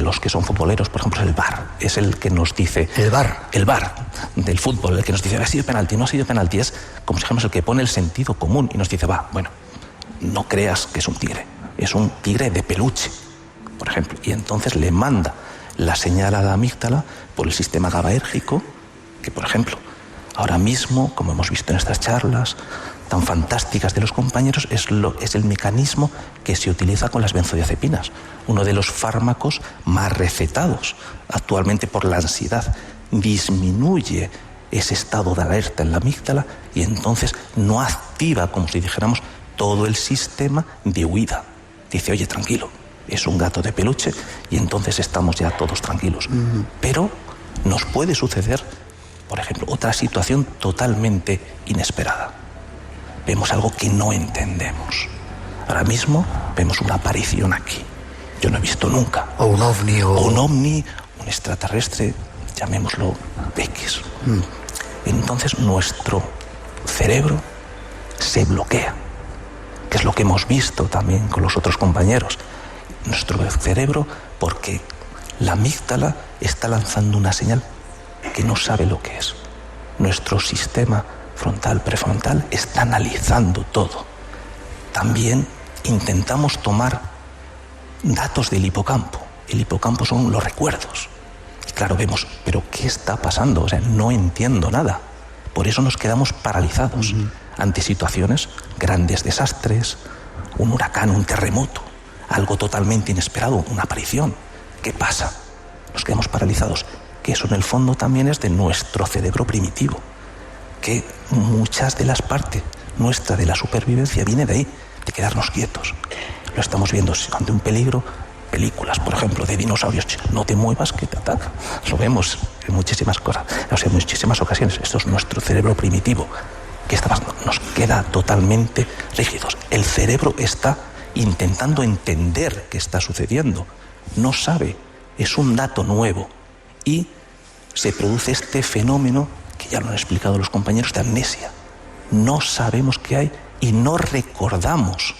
los que son futboleros, por ejemplo, el VAR, es el que nos dice... ¿El VAR? El VAR del fútbol, el que nos dice, ha sido penalti, no ha sido penalti, es como si dijéramos el que pone el sentido común y nos dice, no creas que es un tigre de peluche, por ejemplo, y entonces le manda la señal a la amígdala por el sistema GABAérgico, que por ejemplo, ahora mismo, como hemos visto en estas charlas, tan fantásticas de los compañeros es el mecanismo que se utiliza con las benzodiazepinas, uno de los fármacos más recetados actualmente por la ansiedad. Disminuye ese estado de alerta en la amígdala y entonces no activa, como si dijéramos, todo el sistema de huida. Dice, oye, tranquilo, es un gato de peluche y entonces estamos ya todos tranquilos. Pero nos puede suceder, por ejemplo, otra situación totalmente inesperada. Vemos algo que no entendemos. Ahora mismo vemos una aparición aquí. Yo no he visto nunca. O un ovni. Un ovni, un extraterrestre, llamémoslo X. Entonces nuestro cerebro se bloquea, que es lo que hemos visto también con los otros compañeros. Nuestro cerebro, porque la amígdala está lanzando una señal que no sabe lo que es. Nuestro sistema frontal, prefrontal, está analizando todo. También intentamos tomar datos del hipocampo. El hipocampo son los recuerdos. Y claro, vemos, ¿pero qué está pasando? O sea, no entiendo nada. Por eso nos quedamos paralizados ante situaciones, grandes desastres, un huracán, un terremoto, algo totalmente inesperado, una aparición. ¿Qué pasa? Nos quedamos paralizados. Que eso en el fondo también es de nuestro cerebro primitivo, que muchas de las partes nuestra de la supervivencia viene de ahí, de quedarnos quietos. Lo estamos viendo ante un peligro, películas, por ejemplo, de dinosaurios, no te muevas que te ataca. Lo vemos en muchísimas cosas, o sea, en muchísimas ocasiones. Esto es nuestro cerebro primitivo, que está pasando, nos queda totalmente rígidos. El cerebro está intentando entender qué está sucediendo, no sabe, es un dato nuevo y se produce este fenómeno que ya lo han explicado los compañeros de amnesia. No sabemos qué hay y no recordamos,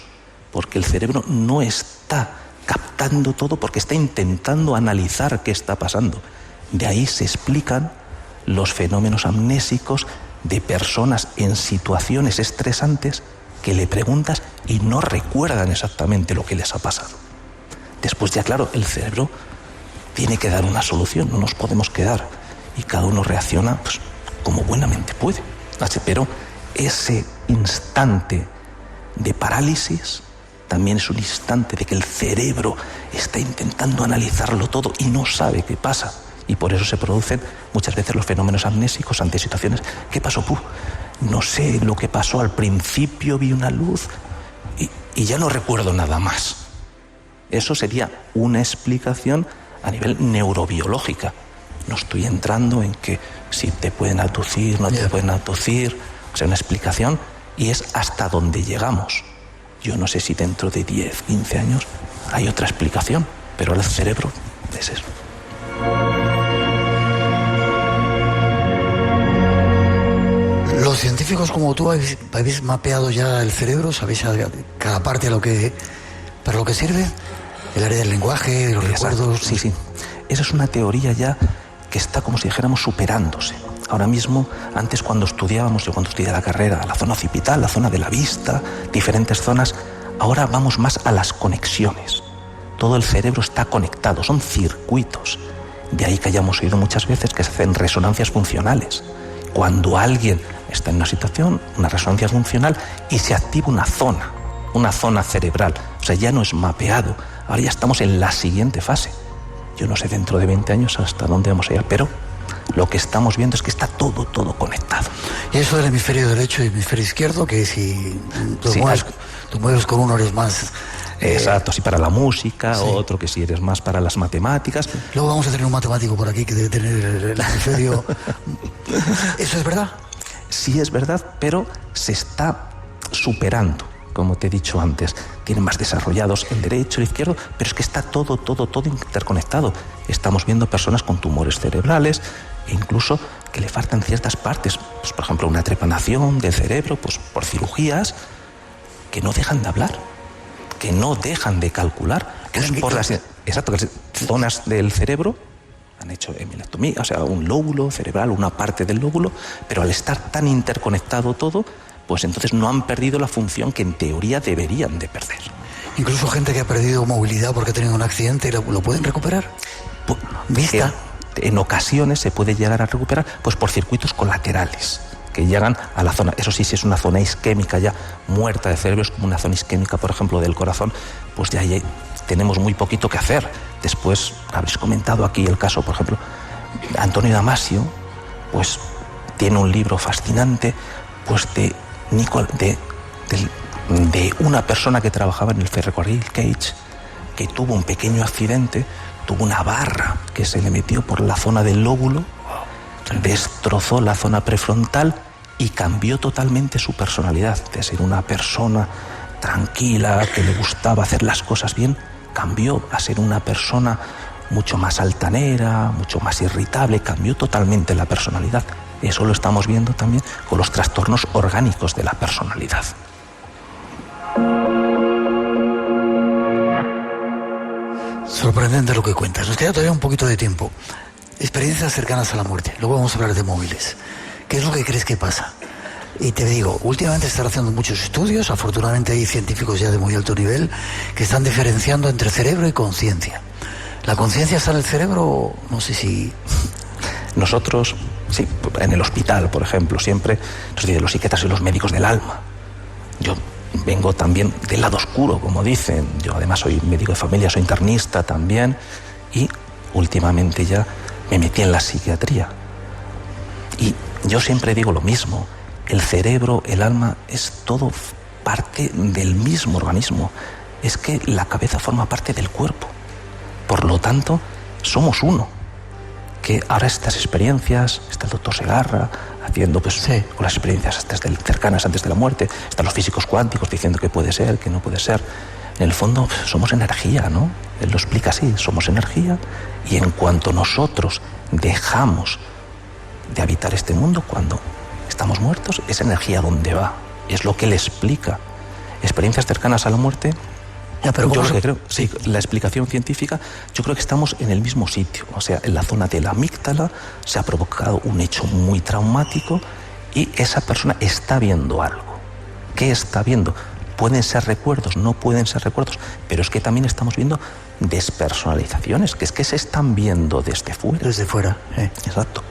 porque el cerebro no está captando todo, porque está intentando analizar qué está pasando. De ahí se explican los fenómenos amnésicos de personas en situaciones estresantes que le preguntas y no recuerdan exactamente lo que les ha pasado. Después ya, claro, el cerebro tiene que dar una solución, no nos podemos quedar y cada uno reacciona pues, como buenamente puede. Pero ese instante de parálisis también es un instante de que el cerebro está intentando analizarlo todo y no sabe qué pasa. Y por eso se producen muchas veces los fenómenos amnésicos ante situaciones. ¿Qué pasó? No sé lo que pasó al principio, vi una luz y ya no recuerdo nada más. Eso sería una explicación a nivel neurobiológica. No estoy entrando en que si te pueden abducir, no te pueden abducir. O sea, una explicación y es hasta donde llegamos. Yo no sé si dentro de 10, 15 años hay otra explicación, pero el cerebro es eso. Los científicos como tú habéis mapeado ya el cerebro, sabéis cada parte para lo que sirve, el área del lenguaje, los recuerdos. Sí. Esa es una teoría ya que está, como si dijéramos, superándose. Ahora mismo, antes cuando estudiábamos, yo cuando estudié la carrera, la zona occipital, la zona de la vista, diferentes zonas, ahora vamos más a las conexiones. Todo el cerebro está conectado, son circuitos. De ahí que hayamos oído muchas veces que se hacen resonancias funcionales. Cuando alguien está en una situación, una resonancia funcional, y se activa una zona cerebral. O sea, ya no es mapeado, ahora ya estamos en la siguiente fase. Yo no sé dentro de 20 años hasta dónde vamos a ir, pero lo que estamos viendo es que está todo conectado. Y eso del hemisferio derecho y hemisferio izquierdo, que si tú mueves con uno eres más... Exacto, sí, para la música, otro que si eres más para las matemáticas. Luego vamos a tener un matemático por aquí que debe tener el hemisferio... ¿Eso es verdad? Sí es verdad, pero se está superando, como te he dicho antes. Tienen más desarrollados el derecho, el izquierdo, pero es que está todo interconectado. Estamos viendo personas con tumores cerebrales e incluso que le faltan ciertas partes, pues, por ejemplo, una trepanación del cerebro, pues por cirugías, que no dejan de hablar, que no dejan de calcular. Por las zonas del cerebro han hecho emilectomía, o sea, un lóbulo cerebral, una parte del lóbulo, pero al estar tan interconectado todo, pues entonces no han perdido la función que en teoría deberían de perder. Incluso gente que ha perdido movilidad porque ha tenido un accidente, ¿lo pueden recuperar? ¿Vista? En ocasiones se puede llegar a recuperar pues por circuitos colaterales, que llegan a la zona. Eso sí, si es una zona isquémica ya muerta de cerebro, es como una zona isquémica, por ejemplo, del corazón, pues ya ahí tenemos muy poquito que hacer. Después, habéis comentado aquí el caso, por ejemplo, Antonio Damasio, pues tiene un libro fascinante, pues de una persona que trabajaba en el ferrocarril Cage, que tuvo un pequeño accidente, tuvo una barra que se le metió por la zona del lóbulo, destrozó la zona prefrontal y cambió totalmente su personalidad. De ser una persona tranquila, que le gustaba hacer las cosas bien, cambió a ser una persona mucho más altanera, mucho más irritable, cambió totalmente la personalidad. Eso lo estamos viendo también con los trastornos orgánicos de la personalidad. Sorprendente lo que cuentas. Nos queda todavía un poquito de tiempo. Experiencias cercanas a la muerte. Luego vamos a hablar de móviles. ¿Qué es lo que crees que pasa? Y te digo, últimamente se están haciendo muchos estudios. Afortunadamente hay científicos ya de muy alto nivel que están diferenciando entre cerebro y conciencia. ¿La conciencia está en el cerebro? No sé si... Nosotros, sí, en el hospital, por ejemplo, siempre nos dicen los psiquiatras y los médicos del alma. Yo vengo también del lado oscuro, como dicen. Yo además soy médico de familia, soy internista también. Y últimamente ya me metí en la psiquiatría. Y yo siempre digo lo mismo. El cerebro, el alma, es todo parte del mismo organismo. Es que la cabeza forma parte del cuerpo. Por lo tanto, somos uno. Que ahora estas experiencias, está el doctor Segarra haciendo pues, sí, con las experiencias cercanas antes de la muerte, están los físicos cuánticos diciendo que puede ser, que no puede ser. En el fondo somos energía, ¿no? Él lo explica así, somos energía, y en cuanto nosotros dejamos de habitar este mundo, cuando estamos muertos, esa energía ¿dónde va? Es lo que él explica. Experiencias cercanas a la muerte. Ya, pero yo lo que creo, sí, la explicación científica, yo creo que estamos en el mismo sitio. O sea, en la zona de la amígdala se ha provocado un hecho muy traumático y esa persona está viendo algo. ¿Qué está viendo? Pueden ser recuerdos, no pueden ser recuerdos, pero es que también estamos viendo despersonalizaciones, que es que se están viendo desde fuera. Desde fuera, Exacto.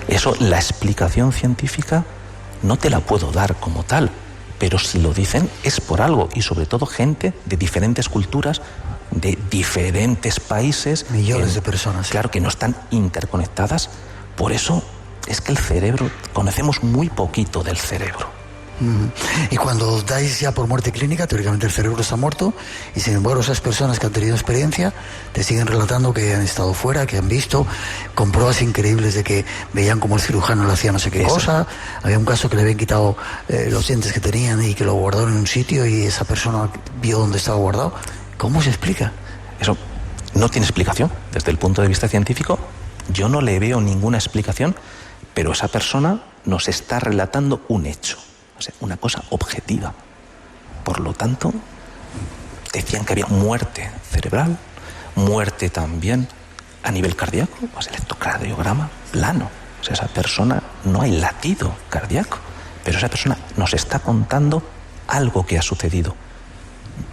Eso, la explicación científica no te la puedo dar como tal, pero si lo dicen es por algo, y sobre todo gente de diferentes culturas, de diferentes países. Millones de personas. Claro, que no están interconectadas. Por eso es que el cerebro, conocemos muy poquito del cerebro. Y cuando dais ya por muerte clínica, teóricamente el cerebro está muerto, y sin embargo esas personas que han tenido experiencia te siguen relatando que han estado fuera, que han visto, con pruebas increíbles de que veían como el cirujano le hacía no sé qué cosa. Había un caso que le habían quitado los dientes que tenían y que lo guardaron en un sitio y esa persona vio dónde estaba guardado. ¿Cómo se explica? Eso no tiene explicación. Desde el punto de vista científico, yo no le veo ninguna explicación, pero esa persona nos está relatando un hecho. O sea, una cosa objetiva. Por lo tanto, decían que había muerte cerebral, muerte también a nivel cardíaco, pues el electrocardiograma plano. O sea, esa persona no hay latido cardíaco, pero esa persona nos está contando algo que ha sucedido.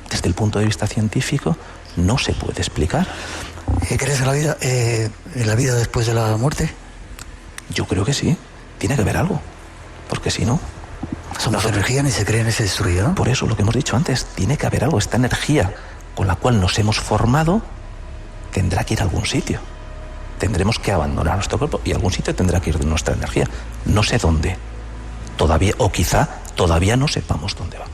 Desde el punto de vista científico, no se puede explicar. ¿Crees en la vida después de la muerte? Yo creo que sí. Tiene que haber algo. Porque si no... Somos energía, ni se crea ni se destruye, ¿no? Por eso, lo que hemos dicho antes, tiene que haber algo. Esta energía con la cual nos hemos formado tendrá que ir a algún sitio. Tendremos que abandonar nuestro cuerpo y a algún sitio tendrá que ir nuestra energía. No sé dónde. Todavía, o quizá todavía no sepamos dónde va.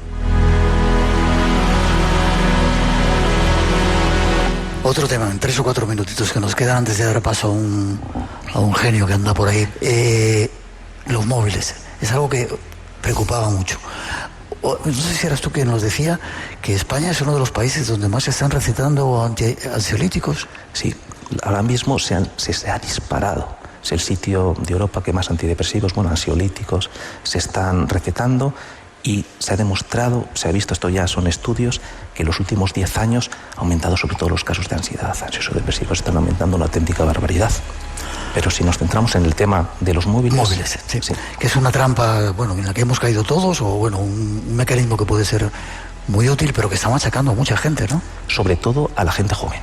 Otro tema, en 3 o 4 minutitos que nos quedan antes de dar paso a un genio que anda por ahí. Los móviles. Es algo que preocupaba mucho. No sé si eras tú quien nos decía que España es uno de los países donde más se están recetando ansiolíticos. Sí, ahora mismo se ha disparado. Es el sitio de Europa que más antidepresivos, ansiolíticos se están recetando, y se ha demostrado, se ha visto, esto ya son estudios, que en los últimos 10 años ha aumentado sobre todo los casos de ansiedad, ansioso-depresivos, están aumentando una auténtica barbaridad. Pero si nos centramos en el tema de los móviles... Sí. Que es una trampa, en la que hemos caído todos, o un mecanismo que puede ser muy útil, pero que está machacando a mucha gente, ¿no? Sobre todo a la gente joven.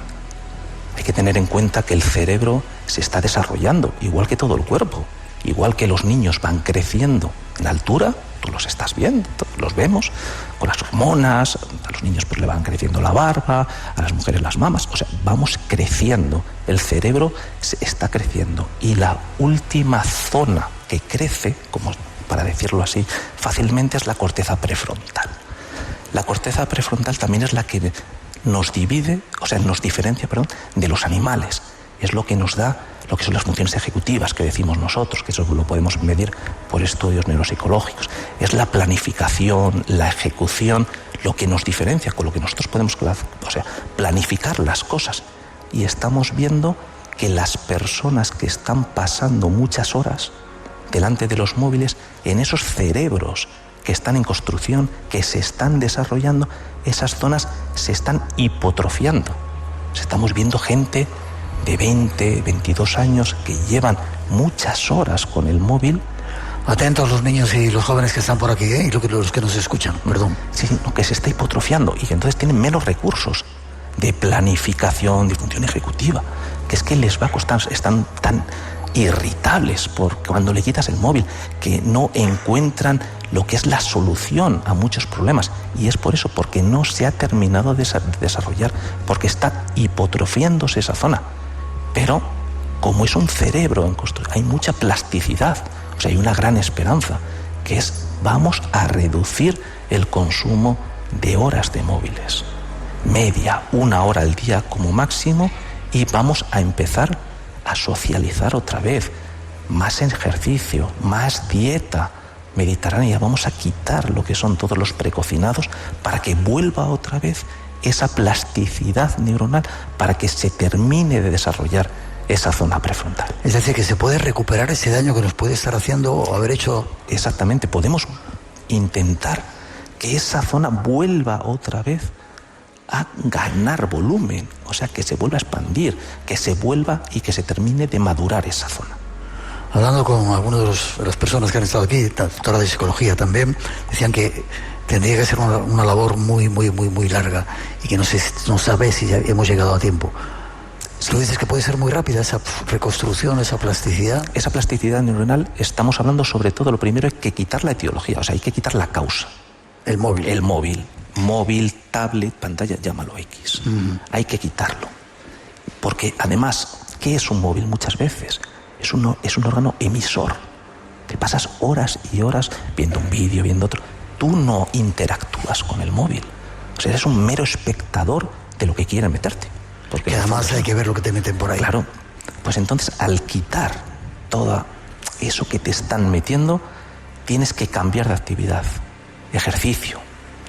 Hay que tener en cuenta que el cerebro se está desarrollando, igual que todo el cuerpo. igual que los niños van creciendo en altura, tú los estás viendo, los vemos, con las hormonas, a los niños pues le van creciendo la barba, a las mujeres las mamas, o sea, vamos creciendo, el cerebro está creciendo y la última zona que crece, como para decirlo así, fácilmente es la corteza prefrontal. La corteza prefrontal también es la que nos divide, o sea, nos diferencia, de los animales. Es lo que nos da lo que son las funciones ejecutivas que decimos nosotros, que eso lo podemos medir por estudios neuropsicológicos. Es la planificación, la ejecución, lo que nos diferencia, con lo que nosotros podemos, o sea, planificar las cosas. Y estamos viendo que las personas que están pasando muchas horas delante de los móviles, en esos cerebros que están en construcción, que se están desarrollando, esas zonas se están hipotrofiando. Estamos viendo gente de 20, 22 años que llevan muchas horas con el móvil. Atentos los niños y los jóvenes que están por aquí, y los que nos escuchan, perdón. Sí, que se está hipotrofiando y que entonces tienen menos recursos de planificación, de función ejecutiva, que es que les va a costar, están tan irritables porque cuando le quitas el móvil, que no encuentran lo que es la solución a muchos problemas, y es por eso, porque no se ha terminado de desarrollar, porque está hipotrofiándose esa zona. Pero como es un cerebro en construcción, hay mucha plasticidad, o sea, hay una gran esperanza, que es vamos a reducir el consumo de horas de móviles, media, 1 hora al día como máximo, y vamos a empezar a socializar otra vez, más ejercicio, más dieta mediterránea, vamos a quitar lo que son todos los precocinados para que vuelva otra vez esa plasticidad neuronal, para que se termine de desarrollar esa zona prefrontal. Es decir, que se puede recuperar ese daño que nos puede estar haciendo o haber hecho. Exactamente, podemos intentar que esa zona vuelva otra vez a ganar volumen, o sea, que se vuelva a expandir, que se vuelva y que se termine de madurar esa zona. Hablando con algunos de las personas que han estado aquí, doctora de psicología también, decían que tendría que ser una labor muy larga y que no sabe si ya hemos llegado a tiempo. Tú dices que puede ser muy rápida esa reconstrucción, esa plasticidad. Esa plasticidad neuronal, estamos hablando sobre todo, lo primero hay que quitar la etiología, o sea, hay que quitar la causa. El móvil. Móvil, tablet, pantalla, llámalo X. Hay que quitarlo. Porque además, ¿qué es un móvil muchas veces? Es un órgano emisor. Te pasas horas y horas viendo un vídeo, viendo otro. Tú no interactúas con el móvil. O sea, eres un mero espectador de lo que quieren meterte. Porque además hay que ver lo que te meten por ahí. Claro. Pues entonces, al quitar todo eso que te están metiendo, tienes que cambiar de actividad. Ejercicio.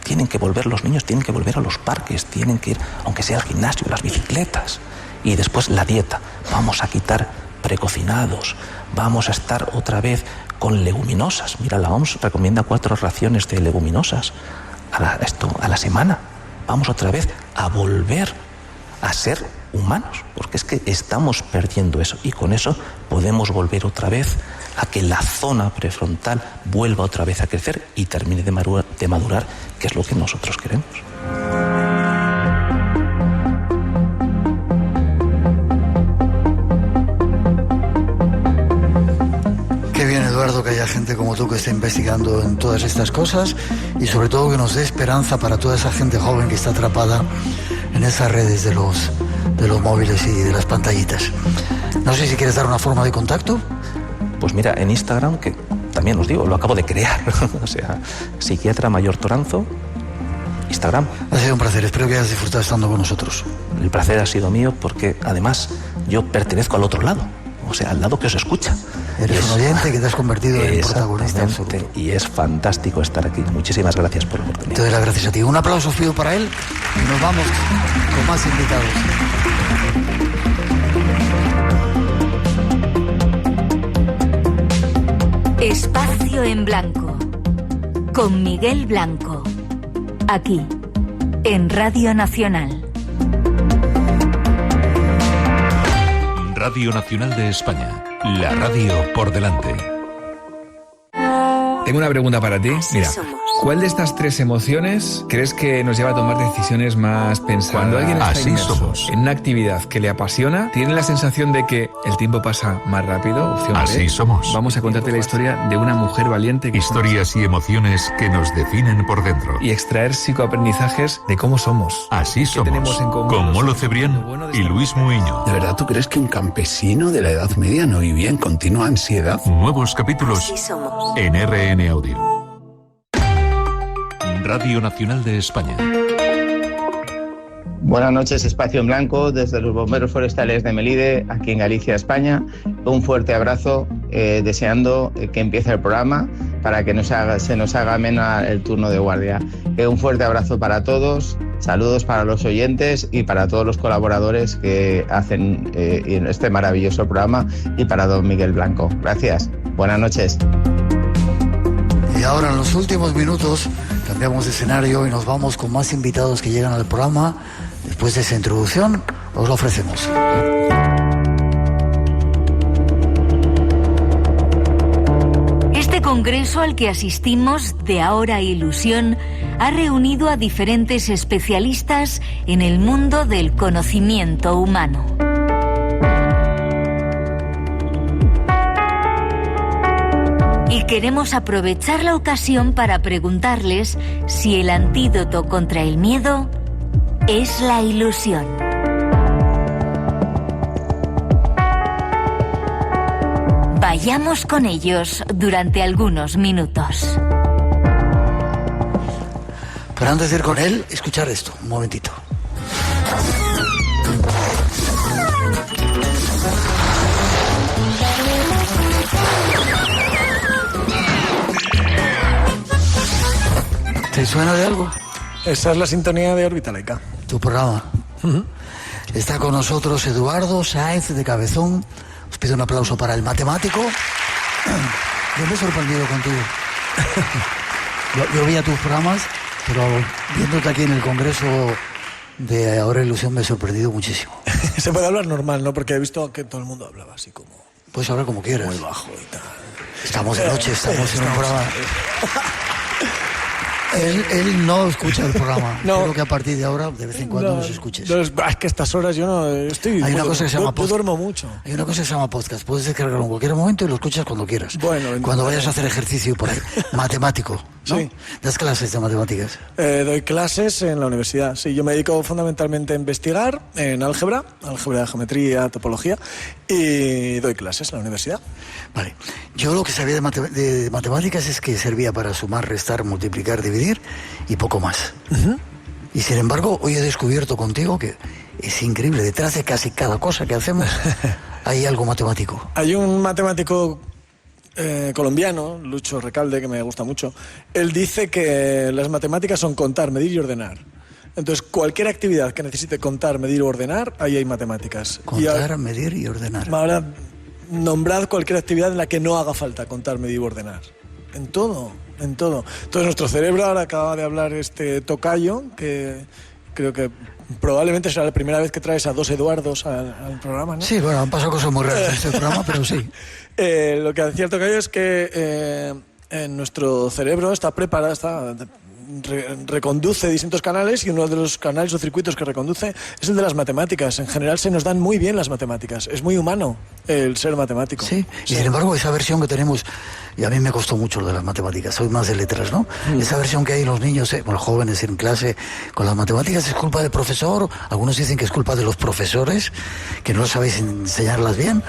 Tienen que volver los niños, tienen que volver a los parques, tienen que ir, aunque sea al gimnasio, las bicicletas. Y después la dieta. Vamos a quitar precocinados, vamos a estar otra vez con leguminosas. Mira, la OMS recomienda 4 raciones de leguminosas a la semana. Vamos otra vez a volver a ser humanos, porque es que estamos perdiendo eso, y con eso podemos volver otra vez a que la zona prefrontal vuelva otra vez a crecer y termine de madurar, que es lo que nosotros queremos. Qué bien, Eduardo, que haya gente como tú que esté investigando en todas estas cosas, y sobre todo que nos dé esperanza para toda esa gente joven que está atrapada en esas redes de los móviles y de las pantallitas. No sé si quieres dar una forma de contacto. Pues mira, en Instagram, que también os digo, lo acabo de crear, o sea, Psiquiatra Mayor Toranzo, Instagram. Ha sido un placer, espero que hayas disfrutado estando con nosotros. El placer ha sido mío, porque además yo pertenezco al otro lado, o sea, al lado que os escucha. Eres un oyente que te has convertido en protagonista absoluto. Y es fantástico estar aquí. Muchísimas gracias por la oportunidad. Te doy las gracias a ti. Un aplauso pido para él y nos vamos con más invitados. Espacio en Blanco con Miguel Blanco, aquí en Radio Nacional. Radio Nacional de España, la radio por delante. Tengo una pregunta para ti. Mira, ¿Cuál de estas tres emociones crees que nos lleva a tomar decisiones más pensadas? Cuando alguien está inmerso en una actividad que le apasiona, tiene la sensación de que el tiempo pasa más rápido. Opción Así B. somos. Vamos a contarte la historia de una mujer valiente. Historias y emociones que nos definen por dentro. Y extraer psicoaprendizajes de cómo somos. Así somos. Tenemos en común Con Molo Cebrián y Luis Muiño. ¿De verdad tú crees que un campesino de la Edad Media no vivía en continua ansiedad? Nuevos capítulos en RN Audio. Radio Nacional de España. Buenas noches, Espacio en Blanco, desde los Bomberos Forestales de Melide, aquí en Galicia, España. Un fuerte abrazo, deseando que empiece el programa para que se nos haga ameno el turno de guardia. Un fuerte abrazo para todos, saludos para los oyentes y para todos los colaboradores que hacen este maravilloso programa, y para don Miguel Blanco. Gracias, buenas noches. Y ahora, en los últimos minutos, cambiamos de escenario y nos vamos con más invitados que llegan al programa. Después de esa introducción, os lo ofrecemos. Este congreso al que asistimos, de Ahora Ilusión, ha reunido a diferentes especialistas en el mundo del conocimiento humano. Y queremos aprovechar la ocasión para preguntarles si el antídoto contra el miedo es la ilusión. Vayamos con ellos durante algunos minutos. Pero antes de ir con él, escuchar esto, un momentito. ¿Te suena de algo? Esa es la sintonía de Órbita Laica. Tu programa. Está con nosotros Eduardo Sáez de Cabezón. Os pido un aplauso para el matemático. Yo me he sorprendido contigo. Yo veía tus programas, pero viéndote aquí en el Congreso de Ahora Ilusión me he sorprendido muchísimo. Se puede hablar normal, ¿no? Porque he visto que todo el mundo hablaba así como... Puedes hablar como quieras. Muy bajo y tal. Estamos de noche, estamos en un programa... Él no escucha el programa. No. Creo que a partir de ahora, de vez en cuando, nos escuches. Es que a estas horas yo no estoy... Hay una cosa que se llama podcast. Yo duermo mucho. Hay una cosa que se llama podcast. Puedes descargarlo en cualquier momento y lo escuchas cuando quieras. Bueno, cuando vayas a hacer ejercicio por ahí. Matemático, ¿no? Sí. ¿Das clases de matemáticas? Doy clases en la universidad. Sí, yo me dedico fundamentalmente a investigar en álgebra de geometría, topología, y doy clases en la universidad. Vale. Yo lo que sabía de matemáticas es que servía para sumar, restar, multiplicar, dividir y poco más. Y sin embargo, hoy he descubierto contigo que es increíble. Detrás de casi cada cosa que hacemos hay algo matemático. Hay un matemático colombiano, Lucho Recalde, que me gusta mucho. Él dice que las matemáticas son contar, medir y ordenar. Entonces, cualquier actividad que necesite contar, medir o ordenar, ahí hay matemáticas. Contar, medir y ordenar. Ahora, nombrad cualquier actividad en la que no haga falta contar, medir o ordenar. En todo. Entonces, nuestro cerebro, ahora acaba de hablar tocayo, que creo que probablemente será la primera vez que traes a dos Eduardos al programa, ¿no? Sí, bueno, han pasado cosas muy raras en este programa, pero sí. Lo que decía el tocayo es que en nuestro cerebro está preparado, reconduce distintos canales, y uno de los canales o circuitos que reconduce es el de las matemáticas. En general se nos dan muy bien las matemáticas. Es muy humano el ser matemático. Sí, y sin embargo esa versión que tenemos, y a mí me costó mucho lo de las matemáticas, soy más de letras, ¿no? Esa versión que hay en los niños, los jóvenes en clase con las matemáticas, ¿es culpa del profesor? Algunos dicen que es culpa de los profesores, que no sabéis enseñarlas bien,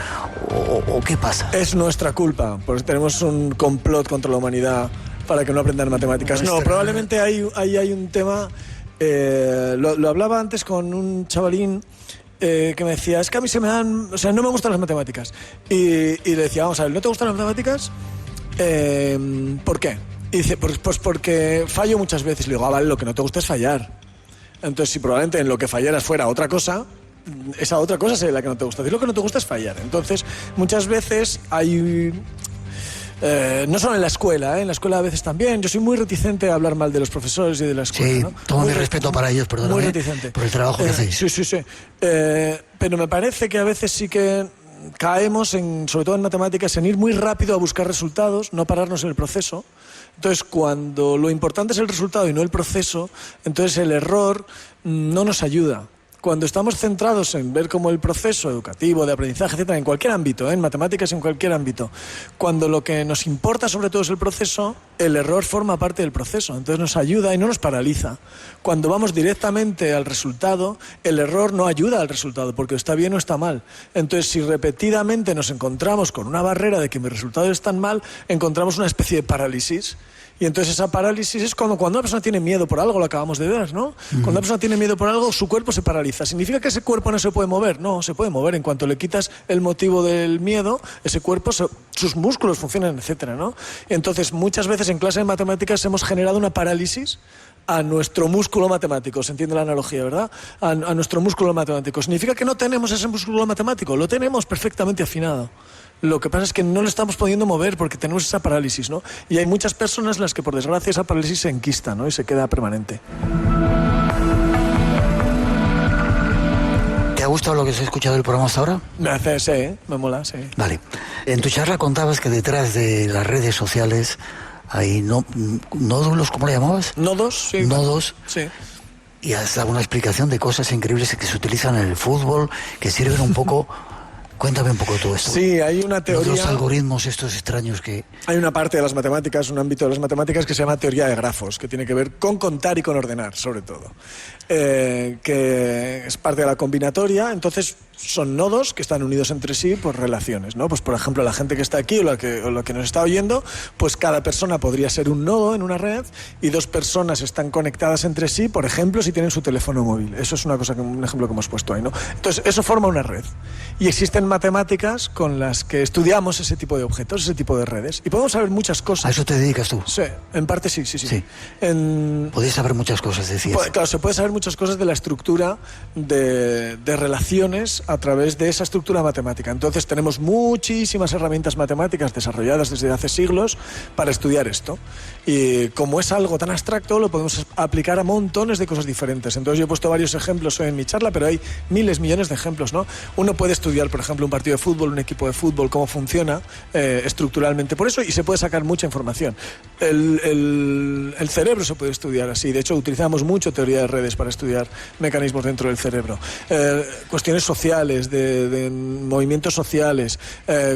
¿o qué pasa? Es nuestra culpa, porque tenemos un complot contra la humanidad para que no aprendan matemáticas. No, probablemente hay un tema... Lo hablaba antes con un chavalín que me decía, es que a mí se me dan... O sea, no me gustan las matemáticas. Y le decía, vamos a ver, ¿no te gustan las matemáticas? ¿Por qué? Y dice, pues porque fallo muchas veces. Le digo, vale, lo que no te gusta es fallar. Entonces, si probablemente en lo que fallaras fuera otra cosa, esa otra cosa sería la que no te gusta. Lo que no te gusta es fallar. Entonces, muchas veces hay... no solo en la escuela, en la escuela a veces también. Yo soy muy reticente a hablar mal de los profesores y de la escuela. Sí, ¿no? todo mi respeto para ellos, perdóname, muy reticente por el trabajo que hacéis. Sí. Pero me parece que a veces sí que caemos, sobre todo en matemáticas, en ir muy rápido a buscar resultados, no pararnos en el proceso. Entonces, cuando lo importante es el resultado y no el proceso, entonces el error no nos ayuda. Cuando estamos centrados en ver cómo el proceso educativo, de aprendizaje, etcétera, en cualquier ámbito, en matemáticas en cualquier ámbito, cuando lo que nos importa sobre todo es el proceso, el error forma parte del proceso, entonces nos ayuda y no nos paraliza. Cuando vamos directamente al resultado, el error no ayuda al resultado, porque está bien o está mal. Entonces, si repetidamente nos encontramos con una barrera de que mi resultado es tan mal, encontramos una especie de parálisis. Y entonces esa parálisis es cuando una persona tiene miedo por algo, lo acabamos de ver, ¿no? Cuando una persona tiene miedo por algo, su cuerpo se paraliza. ¿Significa que ese cuerpo no se puede mover? No, se puede mover. En cuanto le quitas el motivo del miedo, ese cuerpo, sus músculos funcionan, etcétera, ¿no? Entonces, muchas veces en clase de matemáticas hemos generado una parálisis a nuestro músculo matemático, se entiende la analogía, ¿verdad? A nuestro músculo matemático. ¿Significa que no tenemos ese músculo matemático? Lo tenemos perfectamente afinado. Lo que pasa es que no lo estamos pudiendo mover porque tenemos esa parálisis, ¿no? Y hay muchas personas en las que, por desgracia, esa parálisis se enquista, ¿no? Y se queda permanente. ¿Te ha gustado lo que se ha escuchado del programa hasta ahora? Sí, me mola, sí. Vale. En tu charla contabas que detrás de las redes sociales hay nódulos, ¿cómo le llamabas? Nodos, sí. Nodos. Sí. Y has dado una explicación de cosas increíbles que se utilizan en el fútbol, que sirven un poco... Cuéntame un poco todo esto. Sí, hay una teoría... Los algoritmos estos extraños que... Hay una parte de las matemáticas, un ámbito de las matemáticas que se llama teoría de grafos, que tiene que ver con contar y con ordenar, sobre todo. Que es parte de la combinatoria, entonces son nodos que están unidos entre sí por relaciones, ¿no? Pues por ejemplo, la gente que está aquí o la que nos está oyendo, pues cada persona podría ser un nodo en una red y dos personas están conectadas entre sí, por ejemplo, si tienen su teléfono móvil. Eso es un ejemplo que hemos puesto ahí, ¿no? Entonces, eso forma una red. Y existen matemáticas con las que estudiamos ese tipo de objetos, ese tipo de redes. Y podemos saber muchas cosas. ¿A eso te dedicas tú? Sí, en parte sí. Podéis saber muchas cosas, decías. Claro, se puede saber muchas cosas de la estructura de relaciones a través de esa estructura matemática. Entonces tenemos muchísimas herramientas matemáticas desarrolladas desde hace siglos para estudiar esto. Y como es algo tan abstracto, lo podemos aplicar a montones de cosas diferentes. Entonces yo he puesto varios ejemplos hoy en mi charla, pero hay miles, millones de ejemplos, ¿no? Uno puede estudiar, por ejemplo, un partido de fútbol, un equipo de fútbol, cómo funciona estructuralmente por eso, y se puede sacar mucha información. El cerebro se puede estudiar así. De hecho, utilizamos mucho teoría de redes para estudiar mecanismos dentro del cerebro. Cuestiones sociales, de movimientos sociales,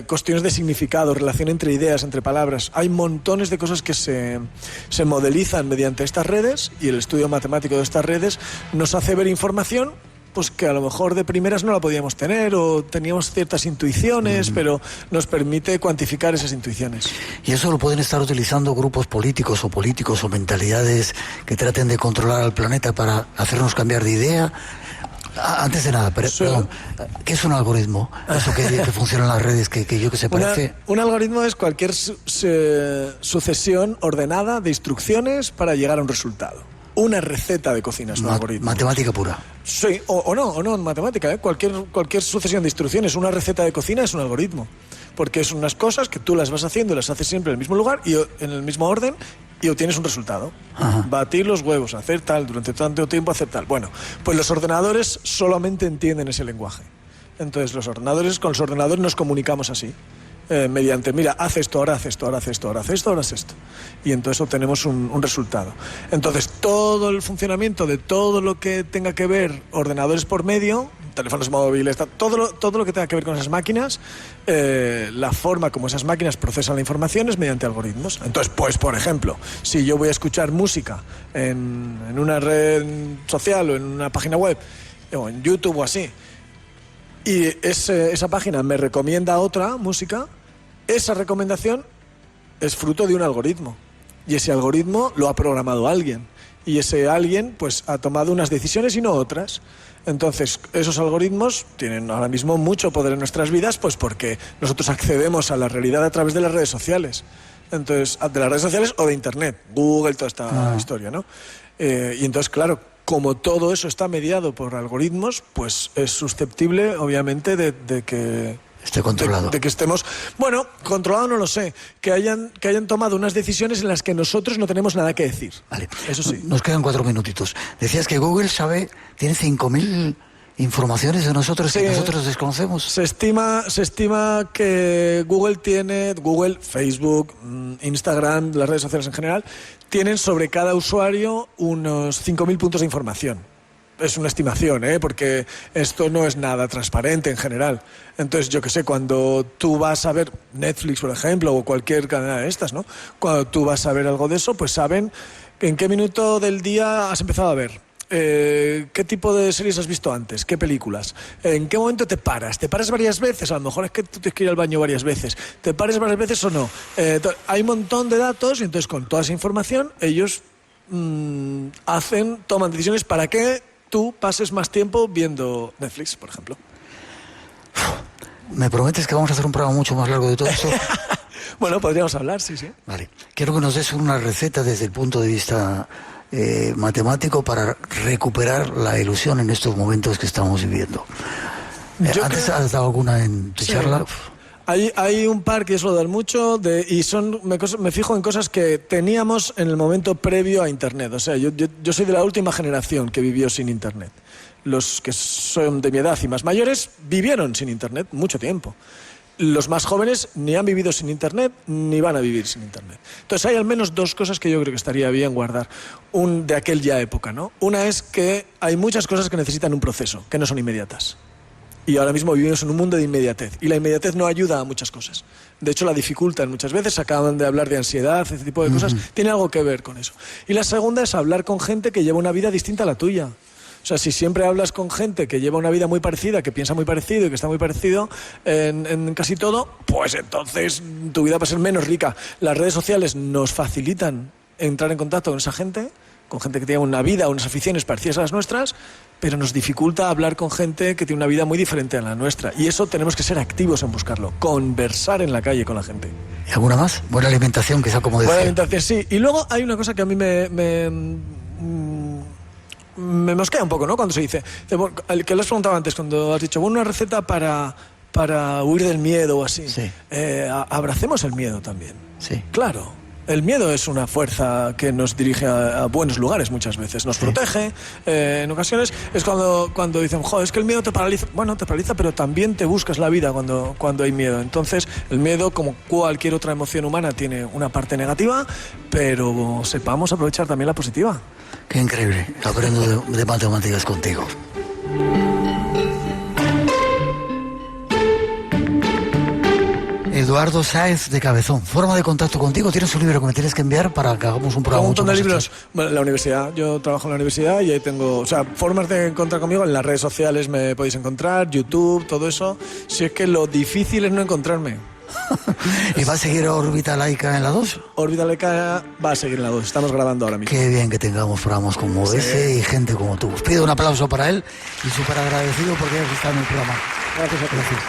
cuestiones de significado, relación entre ideas, entre palabras. Hay montones de cosas que se modelizan mediante estas redes, y el estudio matemático de estas redes nos hace ver información pues que a lo mejor de primeras no la podíamos tener, o teníamos ciertas intuiciones, pero nos permite cuantificar esas intuiciones. Y eso lo pueden estar utilizando grupos políticos o mentalidades que traten de controlar al planeta para hacernos cambiar de idea. Antes de nada, perdón, ¿qué es un algoritmo? Eso que funciona en las redes, que se parece... Un algoritmo es cualquier sucesión ordenada de instrucciones para llegar a un resultado. Una receta de cocina es un algoritmo. Matemática pura. Sí, o no en matemática, ¿eh? Cualquier sucesión de instrucciones, una receta de cocina es un algoritmo. Porque son unas cosas que tú las vas haciendo y las haces siempre en el mismo lugar y en el mismo orden, y obtienes un resultado. Ajá. Batir los huevos, hacer tal, durante tanto tiempo hacer tal. Bueno, pues los ordenadores solamente entienden ese lenguaje. Entonces con los ordenadores nos comunicamos así. Mediante, mira, haz esto, ahora haz esto, ahora haz esto, ahora haz esto, ahora haz esto. Y entonces obtenemos un resultado. Entonces, todo el funcionamiento de todo lo que tenga que ver ordenadores por medio, teléfonos móviles, todo lo que tenga que ver con esas máquinas, la forma como esas máquinas procesan la información es mediante algoritmos. Entonces, pues, por ejemplo, si yo voy a escuchar música en una red social o en una página web, o en YouTube o así, y esa página me recomienda otra música, esa recomendación es fruto de un algoritmo. Y ese algoritmo lo ha programado alguien. Y ese alguien pues ha tomado unas decisiones y no otras. Entonces, esos algoritmos tienen ahora mismo mucho poder en nuestras vidas, pues porque nosotros accedemos a la realidad a través de las redes sociales. Entonces, de las redes sociales o de Internet, Google, toda esta historia, ¿no? Y entonces, claro, como todo eso está mediado por algoritmos, pues es susceptible, obviamente, de que... esté controlado. De que estemos... Bueno, controlado no lo sé. Que hayan tomado unas decisiones en las que nosotros no tenemos nada que decir. Vale. Eso sí. Nos quedan 4 minutitos. Decías que Google tiene 5.000 informaciones de nosotros Sí, que nosotros desconocemos. Se estima que Google, Facebook, Instagram, las redes sociales en general, tienen sobre cada usuario unos 5.000 puntos de información. Es una estimación, porque esto no es nada transparente en general. Entonces, yo qué sé, cuando tú vas a ver Netflix, por ejemplo, o cualquier cadena de estas, ¿no? Cuando tú vas a ver algo de eso, pues saben en qué minuto del día has empezado a ver. ¿Qué tipo de series has visto antes? ¿Qué películas? ¿En qué momento te paras? ¿Te paras varias veces? A lo mejor es que tú tienes que ir al baño varias veces. ¿Te paras varias veces o no? Hay un montón de datos y entonces con toda esa información ellos toman decisiones para que tú pases más tiempo viendo Netflix, por ejemplo. ¿Me prometes que vamos a hacer un programa mucho más largo de todo esto? Bueno, podríamos hablar, sí. Vale. Quiero que nos des una receta desde el punto de vista matemático para recuperar la ilusión en estos momentos que estamos viviendo. ¿Antes has dado alguna en tu charla? Hay un par que suelo dar mucho y me fijo en cosas que teníamos en el momento previo a Internet. O sea, yo soy de la última generación que vivió sin Internet. Los que son de mi edad y más mayores vivieron sin Internet mucho tiempo. Los más jóvenes ni han vivido sin Internet ni van a vivir sin Internet. Entonces hay al menos dos cosas que yo creo que estaría bien guardar de aquella época, ¿no? Una es que hay muchas cosas que necesitan un proceso, que no son inmediatas. Y ahora mismo vivimos en un mundo de inmediatez. Y la inmediatez no ayuda a muchas cosas. De hecho, la dificultan muchas veces. Acaban de hablar de ansiedad, ese tipo de cosas. Tiene algo que ver con eso. Y la segunda es hablar con gente que lleva una vida distinta a la tuya. O sea, si siempre hablas con gente que lleva una vida muy parecida, que piensa muy parecido y que está muy parecido en casi todo, pues entonces tu vida va a ser menos rica. Las redes sociales nos facilitan entrar en contacto con esa gente, con gente que tiene una vida, unas aficiones parecidas a las nuestras, pero nos dificulta hablar con gente que tiene una vida muy diferente a la nuestra. Y eso tenemos que ser activos en buscarlo, conversar en la calle con la gente. ¿Y alguna más? Buena alimentación, quizá, como decía. Buena alimentación, sí. Y luego hay una cosa que a mí me mosquea un poco, ¿no? Cuando se dice, el que lo has preguntado antes, cuando has dicho, una receta para huir del miedo o así. Sí. Abracemos el miedo también. Sí. Claro. El miedo es una fuerza que nos dirige a buenos lugares muchas veces. Nos protege. En ocasiones es cuando dicen, joder, es que el miedo te paraliza. Bueno, te paraliza, pero también te buscas la vida cuando hay miedo. Entonces, el miedo, como cualquier otra emoción humana, tiene una parte negativa, pero sepamos aprovechar también la positiva. Qué increíble. Aprendo de matemáticas contigo. Eduardo Sáez de Cabezón. Forma de contacto contigo. ¿Tienes un libro que me tienes que enviar para que hagamos un programa? Un montón de libros. Bueno, la universidad. Yo trabajo en la universidad y ahí tengo, formas de encontrar conmigo. En las redes sociales me podéis encontrar, YouTube, todo eso. Si es que lo difícil es no encontrarme. ¿Y va a seguir Órbita Laica en la 2? Órbita Laica va a seguir en la 2. Estamos grabando ahora mismo. Qué bien que tengamos programas como ese y gente como tú. Os pido un aplauso para él y súper agradecido porque hayas estado en el programa. Gracias a ti. Gracias.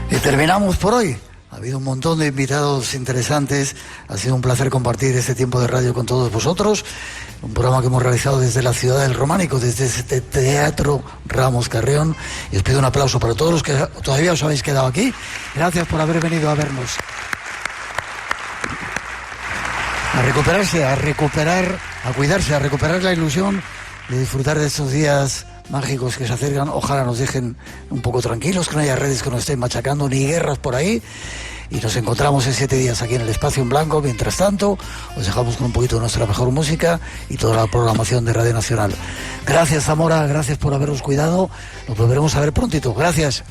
Y terminamos por hoy. Ha habido un montón de invitados interesantes. Ha sido un placer compartir este tiempo de radio con todos vosotros. Un programa que hemos realizado desde la ciudad del Románico, desde este Teatro Ramos Carrión. Y os pido un aplauso para todos los que todavía os habéis quedado aquí. Gracias por haber venido a vernos. A recuperarse, a cuidarse, a recuperar la ilusión de disfrutar de estos días mágicos que se acercan. Ojalá nos dejen un poco tranquilos, que no haya redes que nos estén machacando, ni guerras por ahí. Y nos encontramos en 7 días aquí en el Espacio en Blanco. Mientras tanto, os dejamos con un poquito de nuestra mejor música y toda la programación de Radio Nacional. Gracias, Zamora, gracias por haberos cuidado. Nos volveremos a ver prontito. Gracias.